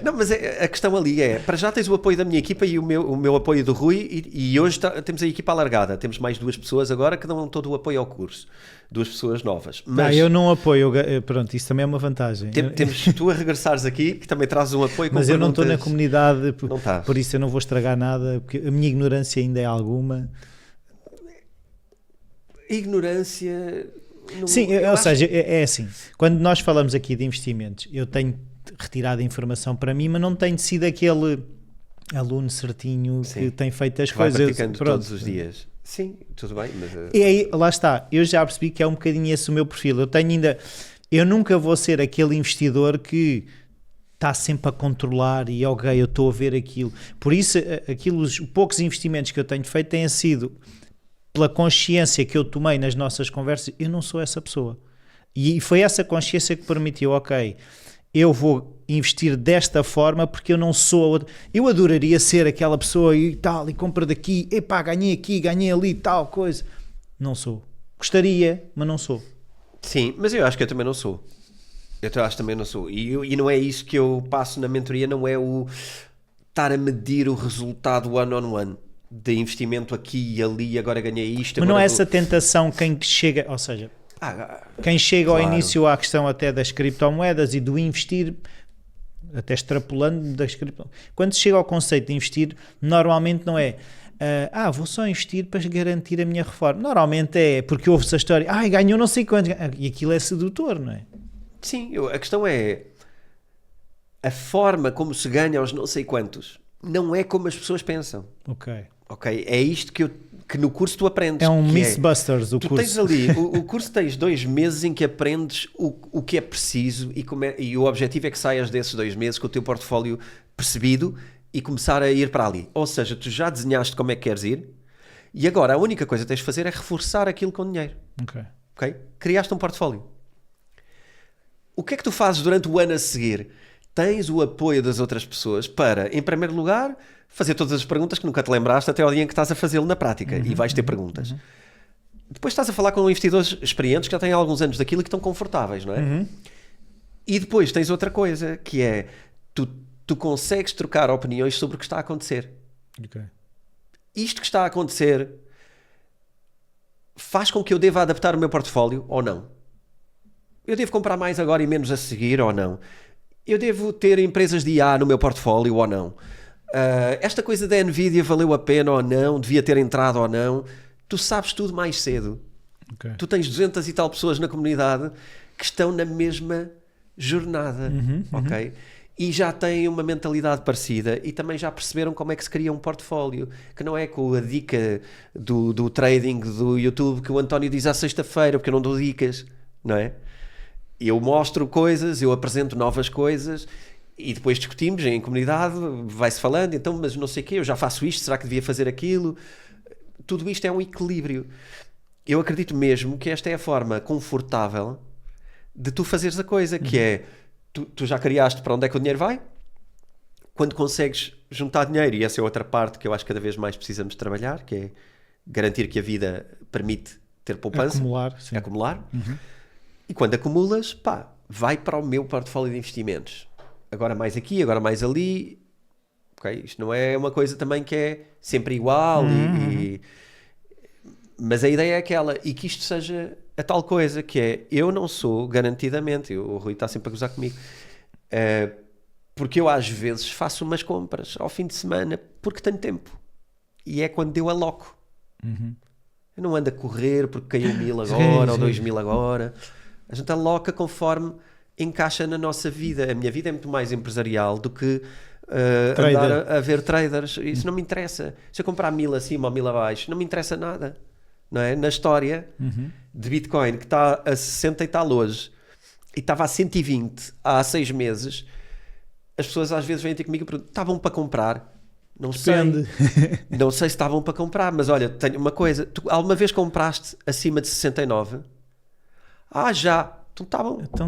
Não, mas a questão ali é, para já tens o apoio da minha equipa e o meu apoio do Rui e hoje temos a equipa alargada, temos mais 2 pessoas agora que dão todo o apoio ao curso, 2 pessoas novas. Mas eu não apoio, pronto, isso também é uma vantagem. Temos tu a regressares aqui, que também trazes um apoio com mas eu não estou na comunidade, não por isso eu não vou estragar nada, porque a minha ignorância ainda é alguma. Ignorância... Sim, ou seja, é assim, quando nós falamos aqui de investimentos, eu tenho retirado a informação para mim, mas não tenho sido aquele aluno certinho que tem feito as coisas. Vai praticando todos os dias. Sim, tudo bem, mas... E aí, lá está, eu já percebi que é um bocadinho esse o meu perfil. Eu nunca vou ser aquele investidor que está sempre a controlar e ok, eu estou a ver aquilo. Por isso, os poucos investimentos que eu tenho feito têm sido pela consciência que eu tomei nas nossas conversas. Eu não sou essa pessoa. E foi essa consciência que permitiu, ok, eu vou investir desta forma porque eu não sou a outra. Eu adoraria ser aquela pessoa e tal, e compra daqui, epá, ganhei aqui, ganhei ali, tal coisa. Não sou. Gostaria, mas não sou. Sim, mas eu acho que eu também não sou. Eu acho que também não sou. E não é isso que eu passo na mentoria, não é o estar a medir o resultado one-on-one. De investimento aqui e ali, agora ganhei isto. Mas não é essa tentação quem chega, ou seja, quem chega ao início à questão até das criptomoedas e do investir, até extrapolando das criptomoedas. Quando se chega ao conceito de investir, normalmente não é vou só investir para garantir a minha reforma. Normalmente é porque ouve-se a história, ganhou não sei quanto, e aquilo é sedutor, não é? Sim, a questão é a forma como se ganha aos não sei quantos. Não é como as pessoas pensam. Ok. É isto que que no curso tu aprendes. É um que Mythbusters o tu curso. tens ali, o curso tens 2 meses em que aprendes o que é preciso e o objetivo é que saias desses 2 meses com o teu portfólio percebido e começar a ir para ali. Ou seja, tu já desenhaste como é que queres ir e agora a única coisa que tens de fazer é reforçar aquilo com dinheiro. Ok? Criaste um portfólio. O que é que tu fazes durante o ano a seguir? Tens o apoio das outras pessoas para, em primeiro lugar, fazer todas as perguntas que nunca te lembraste até ao dia em que estás a fazê-lo na prática e vais ter perguntas. Depois estás a falar com investidores experientes que já têm alguns anos daquilo e que estão confortáveis, não é? E depois tens outra coisa, que é tu consegues trocar opiniões sobre o que está a acontecer. Isto que está a acontecer faz com que eu deva adaptar o meu portfólio ou não? Eu devo comprar mais agora e menos a seguir ou não? Eu devo ter empresas de IA no meu portfólio ou não? Esta coisa da Nvidia valeu a pena ou não? Devia ter entrado ou não? Tu sabes tudo mais cedo. Tu tens 200 e tal pessoas na comunidade que estão na mesma jornada, ok? E já têm uma mentalidade parecida e também já perceberam como é que se cria um portfólio, que não é com a dica do trading do YouTube que o António diz à sexta-feira, porque eu não dou dicas, não é? Eu mostro coisas, eu apresento novas coisas e depois discutimos em comunidade, vai-se falando, então, mas não sei o quê, eu já faço isto, será que devia fazer aquilo? Tudo isto é um equilíbrio. Eu acredito mesmo que esta é a forma confortável de tu fazeres a coisa, que é, tu já criaste para onde é que o dinheiro vai? Quando consegues juntar dinheiro, e essa é outra parte que eu acho que cada vez mais precisamos trabalhar, que é garantir que a vida permite ter poupança. Acumular. E quando acumulas, vai para o meu portfólio de investimentos. Agora mais aqui, agora mais ali. Okay? Isto não é uma coisa também que é sempre igual. Mas a ideia é aquela. E que isto seja a tal coisa que é, eu não sou garantidamente, o Rui está sempre a gozar comigo, porque eu às vezes faço umas compras ao fim de semana porque tenho tempo. E é quando eu aloco. Eu não ando a correr porque caiu 1000 agora ou 2000 agora. A gente aloca conforme encaixa na nossa vida. A minha vida é muito mais empresarial do que andar a ver traders. Isso não me interessa. Se eu comprar 1000 acima ou 1000 abaixo, não me interessa nada. Não é? Na história de Bitcoin, que está a 60 e tal hoje, e estava a 120 há 6 meses, as pessoas às vezes vêm ter comigo e perguntam, estavam para comprar? Não Depende. sei. Não sei se estavam para comprar, mas olha, tenho uma coisa. Tu alguma vez compraste acima de 69? Já. Então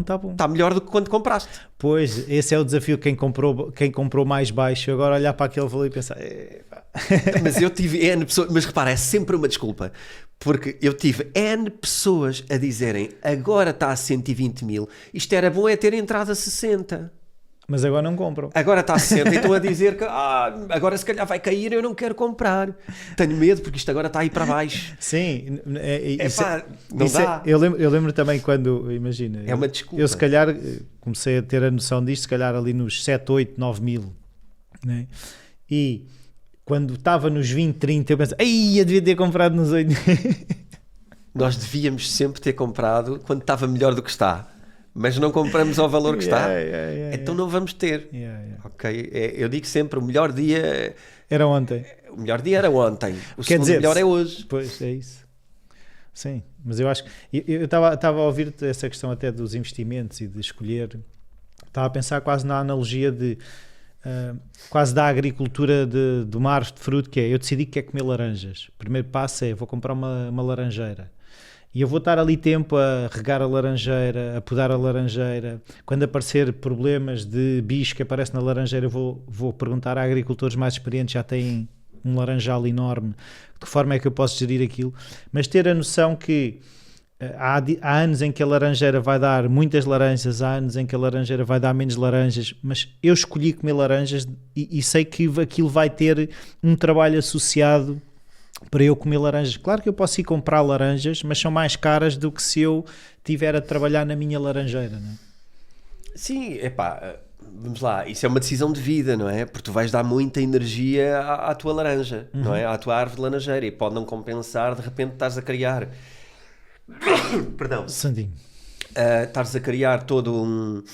tá bom. Está melhor do que quando compraste. Pois, esse é o desafio. Quem comprou mais baixo, agora olhar para aquele valor e pensar... Mas eu tive N pessoas... Mas repara, é sempre uma desculpa. Porque eu tive N pessoas a dizerem, agora está a 120 mil, isto era bom é ter entrado a 60. Mas agora não compram. Agora está a 60 e estão a dizer que agora se calhar vai cair, eu não quero comprar. Tenho medo porque isto agora está aí para baixo. Sim, não dá. Eu lembro também quando, imagina... É uma desculpa. Eu se calhar comecei a ter a noção disto, se calhar ali nos 7, 8, 9 mil. Né? E quando estava nos 20, 30, eu pensei, eu devia ter comprado nos 8. Nós devíamos sempre ter comprado quando estava melhor do que está. Mas não compramos ao valor que está, então não vamos ter. Ok? Eu digo sempre, o melhor dia... Era ontem. O melhor dia era ontem. O segundo melhor é hoje. Pois, é isso. Sim, mas eu acho que... Eu estava a ouvir-te essa questão até dos investimentos e de escolher. Estava a pensar quase na analogia de... quase da agricultura de uma árvore de fruto, que é, eu decidi que quero comer laranjas. O primeiro passo é, vou comprar uma laranjeira. E eu vou estar ali tempo a regar a laranjeira, a podar a laranjeira. Quando aparecer problemas de bicho que aparece na laranjeira, vou perguntar a agricultores mais experientes, já têm um laranjal enorme, de que forma é que eu posso gerir aquilo. Mas ter a noção que há anos em que a laranjeira vai dar muitas laranjas, há anos em que a laranjeira vai dar menos laranjas, mas eu escolhi comer laranjas e sei que aquilo vai ter um trabalho associado para eu comer laranjas. Claro que eu posso ir comprar laranjas, mas são mais caras do que se eu tiver a trabalhar na minha laranjeira, não é? Sim, vamos lá, isso é uma decisão de vida, não é? Porque tu vais dar muita energia à tua laranja, não é? À tua árvore de laranjeira, e pode não compensar, de repente estás a criar... Perdão. Sandinho. Estás a criar todo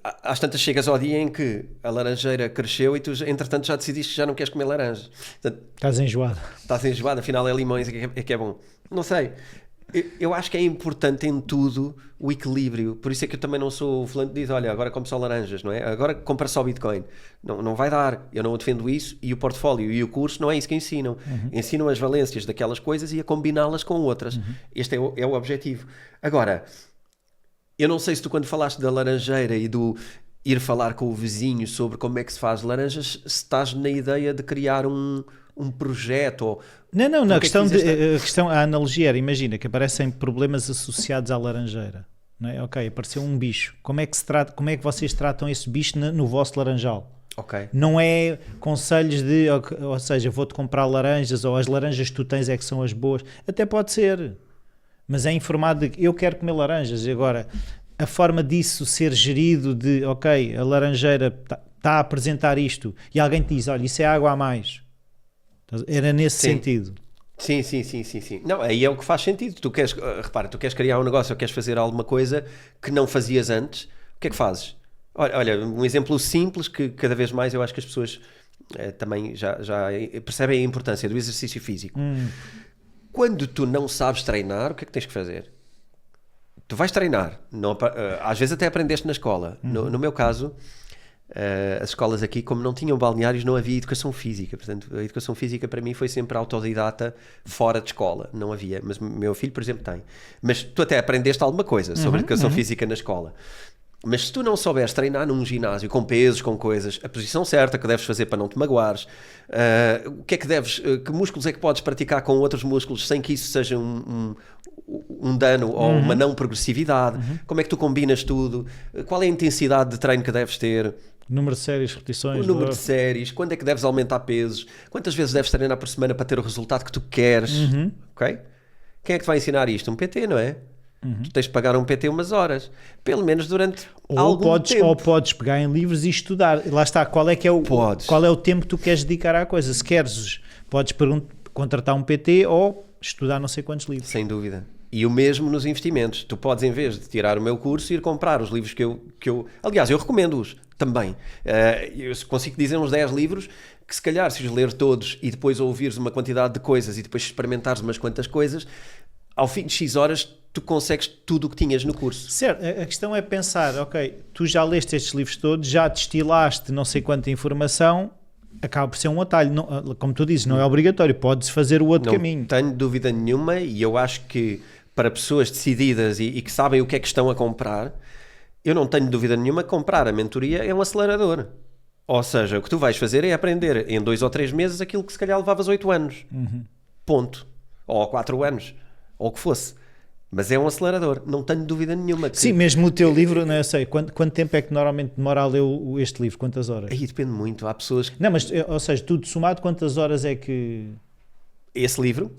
às tantas chegas ao dia em que a laranjeira cresceu e tu, entretanto, já decidiste que já não queres comer laranjas. Portanto, Estás enjoado. estás enjoado, afinal é limões, é que é bom. Não sei. Eu acho que é importante em tudo o equilíbrio. Por isso é que eu também não sou o fulano que diz, olha, agora compra só laranjas, não é? Agora compra só Bitcoin. Não, não vai dar. Eu não defendo isso. E o portfólio e o curso não é isso que ensinam. Ensinam as valências daquelas coisas e a combiná-las com outras. Este é o objetivo. Agora, eu não sei se tu, quando falaste da laranjeira e do ir falar com o vizinho sobre como é que se faz laranjas, se estás na ideia de criar um projeto ou... Não, a analogia era, imagina que aparecem problemas associados à laranjeira, não é? Ok, apareceu um bicho, como é que vocês tratam esse bicho no vosso laranjal? Ok. Não é conselhos de, ou seja, vou-te comprar laranjas, ou as laranjas que tu tens é que são as boas, até pode ser, mas é informado de que eu quero comer laranjas, e agora a forma disso ser gerido de, ok, a laranjeira está a apresentar isto, e alguém te diz, olha, isso é água a mais. Era nesse sentido. Sim. Não, aí é o que faz sentido. Tu queres, repara, tu queres criar um negócio ou queres fazer alguma coisa que não fazias antes, o que é que fazes? Olha, um exemplo simples que cada vez mais eu acho que as pessoas também já percebem a importância do exercício físico. Quando tu não sabes treinar, o que é que tens que fazer? Tu vais treinar. Não, às vezes até aprendeste na escola. No meu caso... as escolas aqui, como não tinham balneários, não havia educação física. Portanto, a educação física para mim foi sempre autodidata, fora de escola. Não havia, mas meu filho, por exemplo, tem. Mas tu até aprendeste alguma coisa sobre educação física na escola. Mas se tu não souberes treinar num ginásio com pesos, com coisas, a posição certa que deves fazer para não te magoares, o que é que deves, que músculos é que podes praticar com outros músculos sem que isso seja um dano ou uma não progressividade, como é que tu combinas tudo, qual é a intensidade de treino que deves ter, número de séries, repetições, o número de séries, quando é que deves aumentar pesos, quantas vezes deves treinar por semana para ter o resultado que tu queres, ok? Quem é que te vai ensinar isto? Um PT, não é? Tu tens de pagar um PT umas horas, pelo menos durante algum tempo. Ou podes pegar em livros e estudar. Lá está, qual é o tempo que tu queres dedicar à coisa. Se queres, podes contratar um PT ou estudar não sei quantos livros. Sem dúvida. E o mesmo nos investimentos. Tu podes, em vez de tirar o meu curso, ir comprar os livros que eu... Aliás, eu recomendo-os também. Eu consigo dizer uns 10 livros que, se calhar, se os ler todos e depois ouvires uma quantidade de coisas e depois experimentares umas quantas coisas, ao fim de X horas tu consegues tudo o que tinhas no curso. Certo, a questão é pensar, ok, tu já leste estes livros todos, já destilaste não sei quanta informação, acaba por ser um atalho. Não, como tu dizes, não é obrigatório, podes fazer o outro caminho. Não tenho dúvida nenhuma, e eu acho que para pessoas decididas e que sabem o que é que estão a comprar, eu não tenho dúvida nenhuma que comprar a mentoria é um acelerador. Ou seja, o que tu vais fazer é aprender em 2 ou 3 meses aquilo que se calhar levavas 8 anos. Ponto. Ou 4 anos. Ou o que fosse. Mas é um acelerador. Não tenho dúvida nenhuma. Sim, mesmo o teu livro, não sei, quanto tempo é que normalmente demora a ler este livro? Quantas horas? Aí depende muito. Há pessoas que... Não, mas, ou seja, tudo somado, quantas horas é que... Esse livro?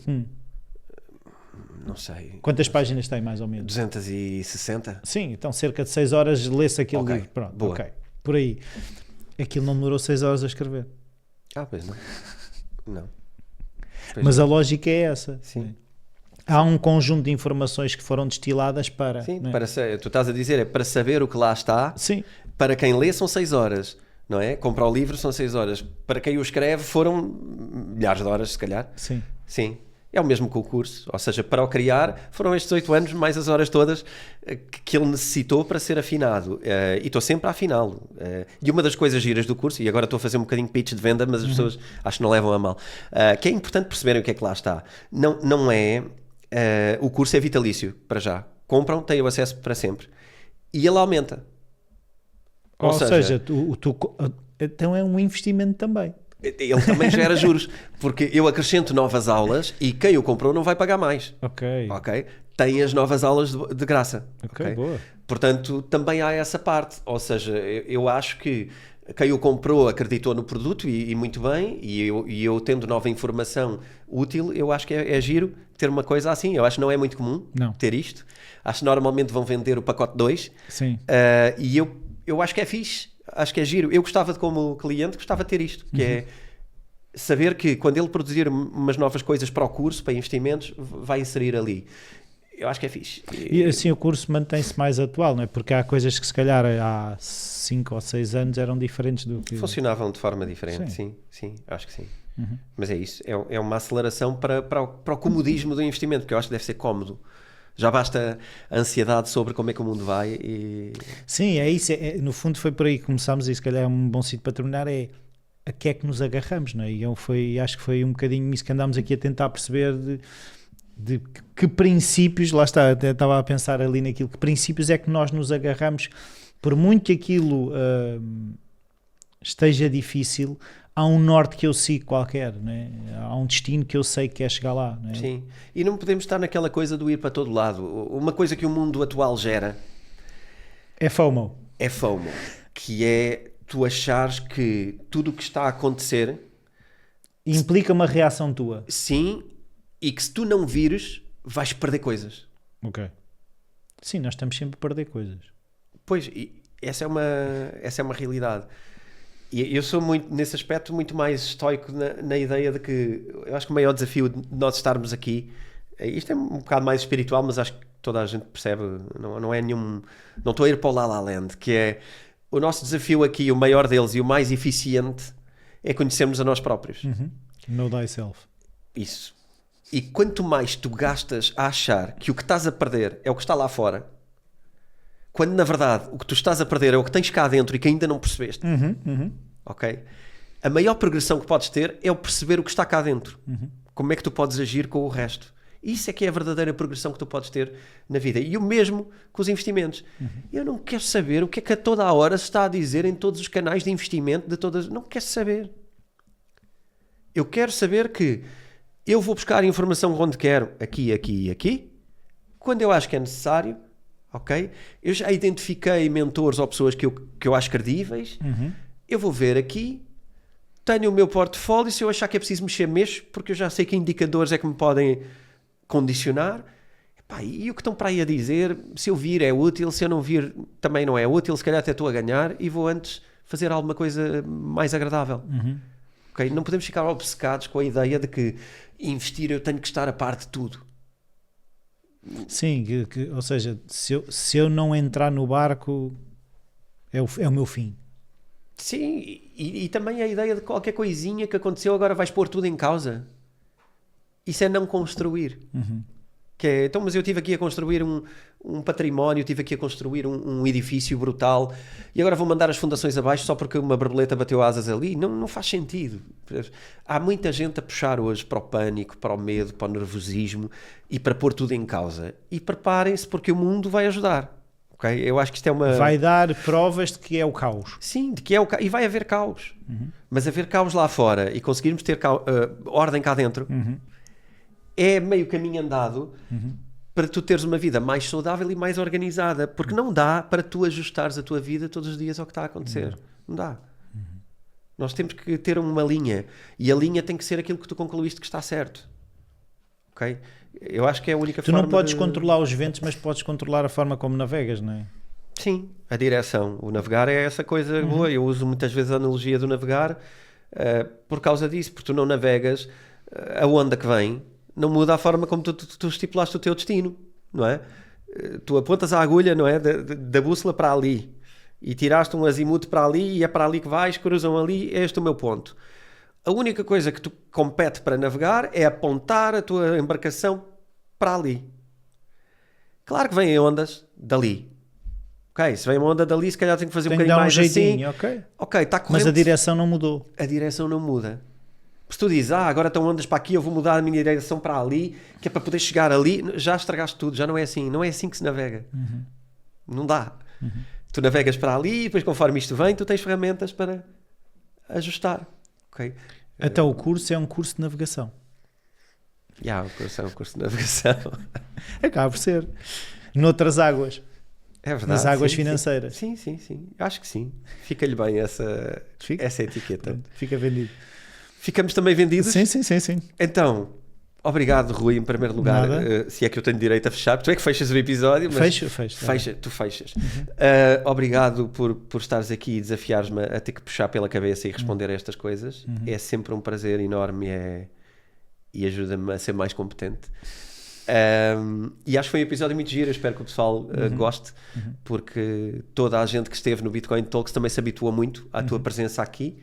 Não sei. Quantas páginas tem, mais ou menos? 260? Sim, então cerca de 6 horas lê-se aquele livro. Pronto, boa. Ok. Por aí. Aquilo não demorou 6 horas a escrever. Pois não. Não. Mas a lógica é essa. Sim. Há um conjunto de informações que foram destiladas para... Sim, é? tu estás a dizer, é para saber o que lá está. Sim. Para quem lê são 6 horas, não é? Comprar o livro são 6 horas. Para quem o escreve foram milhares de horas, se calhar. Sim. Sim. É o mesmo que o curso, ou seja, para o criar foram estes 8 anos mais as horas todas que ele necessitou para ser afinado, e estou sempre a afiná-lo. E uma das coisas giras do curso, e agora estou a fazer um bocadinho de pitch de venda, mas as pessoas acho que não levam a mal, que é importante perceberem o que é que lá está. Não é, o curso é vitalício, para já. Compram, têm o acesso para sempre. E ele aumenta. Ou seja, então é um investimento também. Ele também gera juros, porque eu acrescento novas aulas e quem o comprou não vai pagar mais. Ok. Tem as novas aulas de graça. Ok, boa. Portanto, também há essa parte. Ou seja, eu acho que quem o comprou acreditou no produto e muito bem, e eu tendo nova informação útil, eu acho que é giro ter uma coisa assim. Eu acho que não é muito comum ter isto. Acho que normalmente vão vender o pacote 2. Sim. E eu acho que é fixe. Acho que é giro. Eu gostava como cliente, gostava de ter isto, que é saber que quando ele produzir umas novas coisas para o curso, para investimentos, vai inserir ali. eu acho que é fixe. E assim o curso mantém-se mais atual, não é? Porque há coisas que se calhar há 5 ou 6 anos eram diferentes do que... Funcionavam de forma diferente, sim, acho que sim. Mas é isso, é uma aceleração para o comodismo do investimento, porque eu acho que deve ser cómodo. Já basta a ansiedade sobre como é que o mundo vai e... Sim, é isso. No fundo foi por aí que começámos e se calhar é um bom sítio para terminar, é a que é que nos agarramos, não é? E acho que foi um bocadinho isso que andámos aqui a tentar perceber de que princípios, lá está, até estava a pensar ali naquilo, que princípios é que nós nos agarramos, por muito que aquilo esteja difícil, há um norte que eu sigo qualquer, né? Há um destino que eu sei que é chegar lá. Né? Sim, e não podemos estar naquela coisa do ir para todo lado. Uma coisa que o mundo atual gera é FOMO. É FOMO, que é tu achares que tudo o que está a acontecer implica uma reação tua. Sim, e que se tu não vires, vais perder coisas. Ok. Sim, nós estamos sempre a perder coisas. Pois, essa é uma realidade. E eu sou muito, nesse aspecto, muito mais estoico na ideia de que eu acho que o maior desafio de nós estarmos aqui, isto é um bocado mais espiritual, mas acho que toda a gente percebe, não é nenhum, não estou a ir para o La La Land, que é o nosso desafio aqui, o maior deles e o mais eficiente é conhecermos a nós próprios. Know thyself. Isso. E quanto mais tu gastas a achar que o que estás a perder é o que está lá fora, quando na verdade o que tu estás a perder é o que tens cá dentro e que ainda não percebeste, ok? A maior progressão que podes ter é o perceber o que está cá dentro. Como é que tu podes agir com o resto. Isso é que é a verdadeira progressão que tu podes ter na vida. E o mesmo com os investimentos. Eu não quero saber o que é que a toda a hora se está a dizer em todos os canais de investimento, de todas... Não quero saber. Eu quero saber que eu vou buscar informação onde quero, aqui, aqui e aqui, quando eu acho que é necessário, ok? Eu já identifiquei mentores ou pessoas que eu acho credíveis, eu vou ver aqui, tenho o meu portfólio, se eu achar que é preciso mexer, mexo, porque eu já sei que indicadores é que me podem condicionar. Epá, e o que estão para aí a dizer, se eu vir é útil, se eu não vir também não é útil, se calhar até estou a ganhar e vou antes fazer alguma coisa mais agradável. Okay? Não podemos ficar obcecados com a ideia de que investir eu tenho que estar a par de tudo. Sim, ou seja, se eu não entrar no barco é o meu fim. Sim, e também a ideia de qualquer coisinha que aconteceu agora vais pôr tudo em causa. Isso é não construir. Que é, então, mas eu estive aqui a construir um património, estive aqui a construir um edifício brutal e agora vou mandar as fundações abaixo só porque uma borboleta bateu asas ali. Não faz sentido. Há muita gente a puxar hoje para o pânico, para o medo, para o nervosismo e para pôr tudo em causa. E preparem-se porque o mundo vai ajudar. Okay? Eu acho que isto é uma... Vai dar provas de que é o caos. Sim, de que é o caos. E vai haver caos. Mas haver caos lá fora e conseguirmos ter ordem cá dentro... é meio caminho andado para tu teres uma vida mais saudável e mais organizada, porque não dá para tu ajustares a tua vida todos os dias ao que está a acontecer. Não dá. Nós temos que ter uma linha e a linha tem que ser aquilo que tu concluíste que está certo. Ok? Eu acho que é a única forma. Tu não podes controlar os ventos, mas podes controlar a forma como navegas, não é? Sim, a direção. O navegar é essa coisa boa. Eu uso muitas vezes a analogia do navegar por causa disso, porque tu não navegas a onda que vem. Não muda a forma como tu estipulaste o teu destino, não é? Tu apontas a agulha, não é? Da bússola para ali e tiraste um azimuth para ali e é para ali que vais, cruzam ali, é este o meu ponto. A única coisa que tu compete para navegar é apontar a tua embarcação para ali. Claro que vêm ondas dali. Ok, se vem uma onda dali, se calhar tem que fazer um bocadinho mais jeitinho, assim. Ok, está correndo. Mas a direção não mudou. A direção não muda. Se tu dizes, agora estão ondas para aqui, eu vou mudar a minha direção para ali, que é para poder chegar ali, já estragaste tudo, já não é assim. Não é assim que se navega. Não dá. Tu navegas para ali e depois, conforme isto vem, tu tens ferramentas para ajustar. Okay? Então o curso é um curso de navegação. O curso é um curso de navegação. Acaba por ser. Noutras águas. É verdade. Nas águas sim, financeiras. Sim. Acho que sim. Fica-lhe bem essa etiqueta. Pronto, fica vendido. Ficamos também vendidos? Sim. Então, obrigado, Rui, em primeiro lugar. Se é que eu tenho direito a fechar. Tu é que fechas o episódio. Mas fecho. Tu fechas. Obrigado por estares aqui e desafiares-me a ter que puxar pela cabeça e responder a estas coisas. É sempre um prazer enorme e ajuda-me a ser mais competente. E acho que foi um episódio muito giro, eu espero que o pessoal goste, porque toda a gente que esteve no Bitcoin Talks também se habitua muito à tua presença aqui.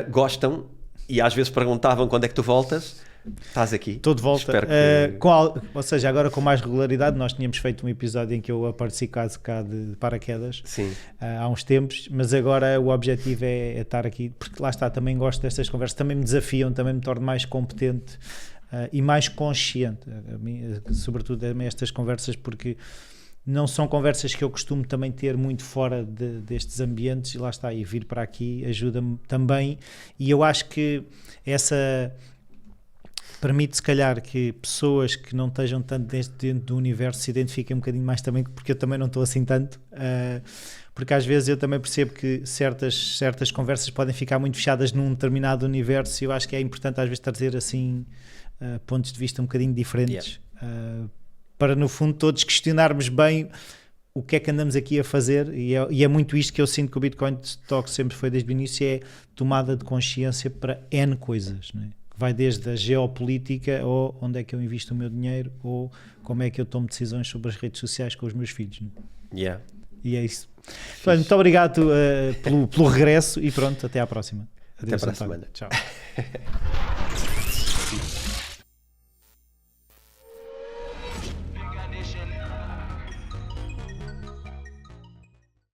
Gostam e às vezes perguntavam quando é que tu voltas. Estás aqui. Estou de volta. Espero que... Ou seja, agora com mais regularidade. Nós tínhamos feito um episódio em que eu apareci cá de paraquedas. Sim. Há uns tempos, mas agora o objetivo é estar aqui, porque lá está, também gosto destas conversas, também me desafiam, também me torno mais competente e mais consciente, sobretudo estas conversas, porque não são conversas que eu costumo também ter muito fora destes ambientes, e lá está, e vir para aqui ajuda-me também, e eu acho que essa... permite se calhar que pessoas que não estejam tanto dentro do universo se identifiquem um bocadinho mais também, porque eu também não estou assim tanto, porque às vezes eu também percebo que certas conversas podem ficar muito fechadas num determinado universo, e eu acho que é importante às vezes trazer assim pontos de vista um bocadinho diferentes, para no fundo todos questionarmos bem o que é que andamos aqui a fazer, e é muito isto que eu sinto que o Bitcoin Talk sempre foi desde o início, é tomada de consciência para N coisas, não é? Vai desde a geopolítica, ou onde é que eu invisto o meu dinheiro, ou como é que eu tomo decisões sobre as redes sociais com os meus filhos. E é isso. Então, muito obrigado pelo regresso, e pronto, até à próxima. Adeus, até para a semana. Tchau.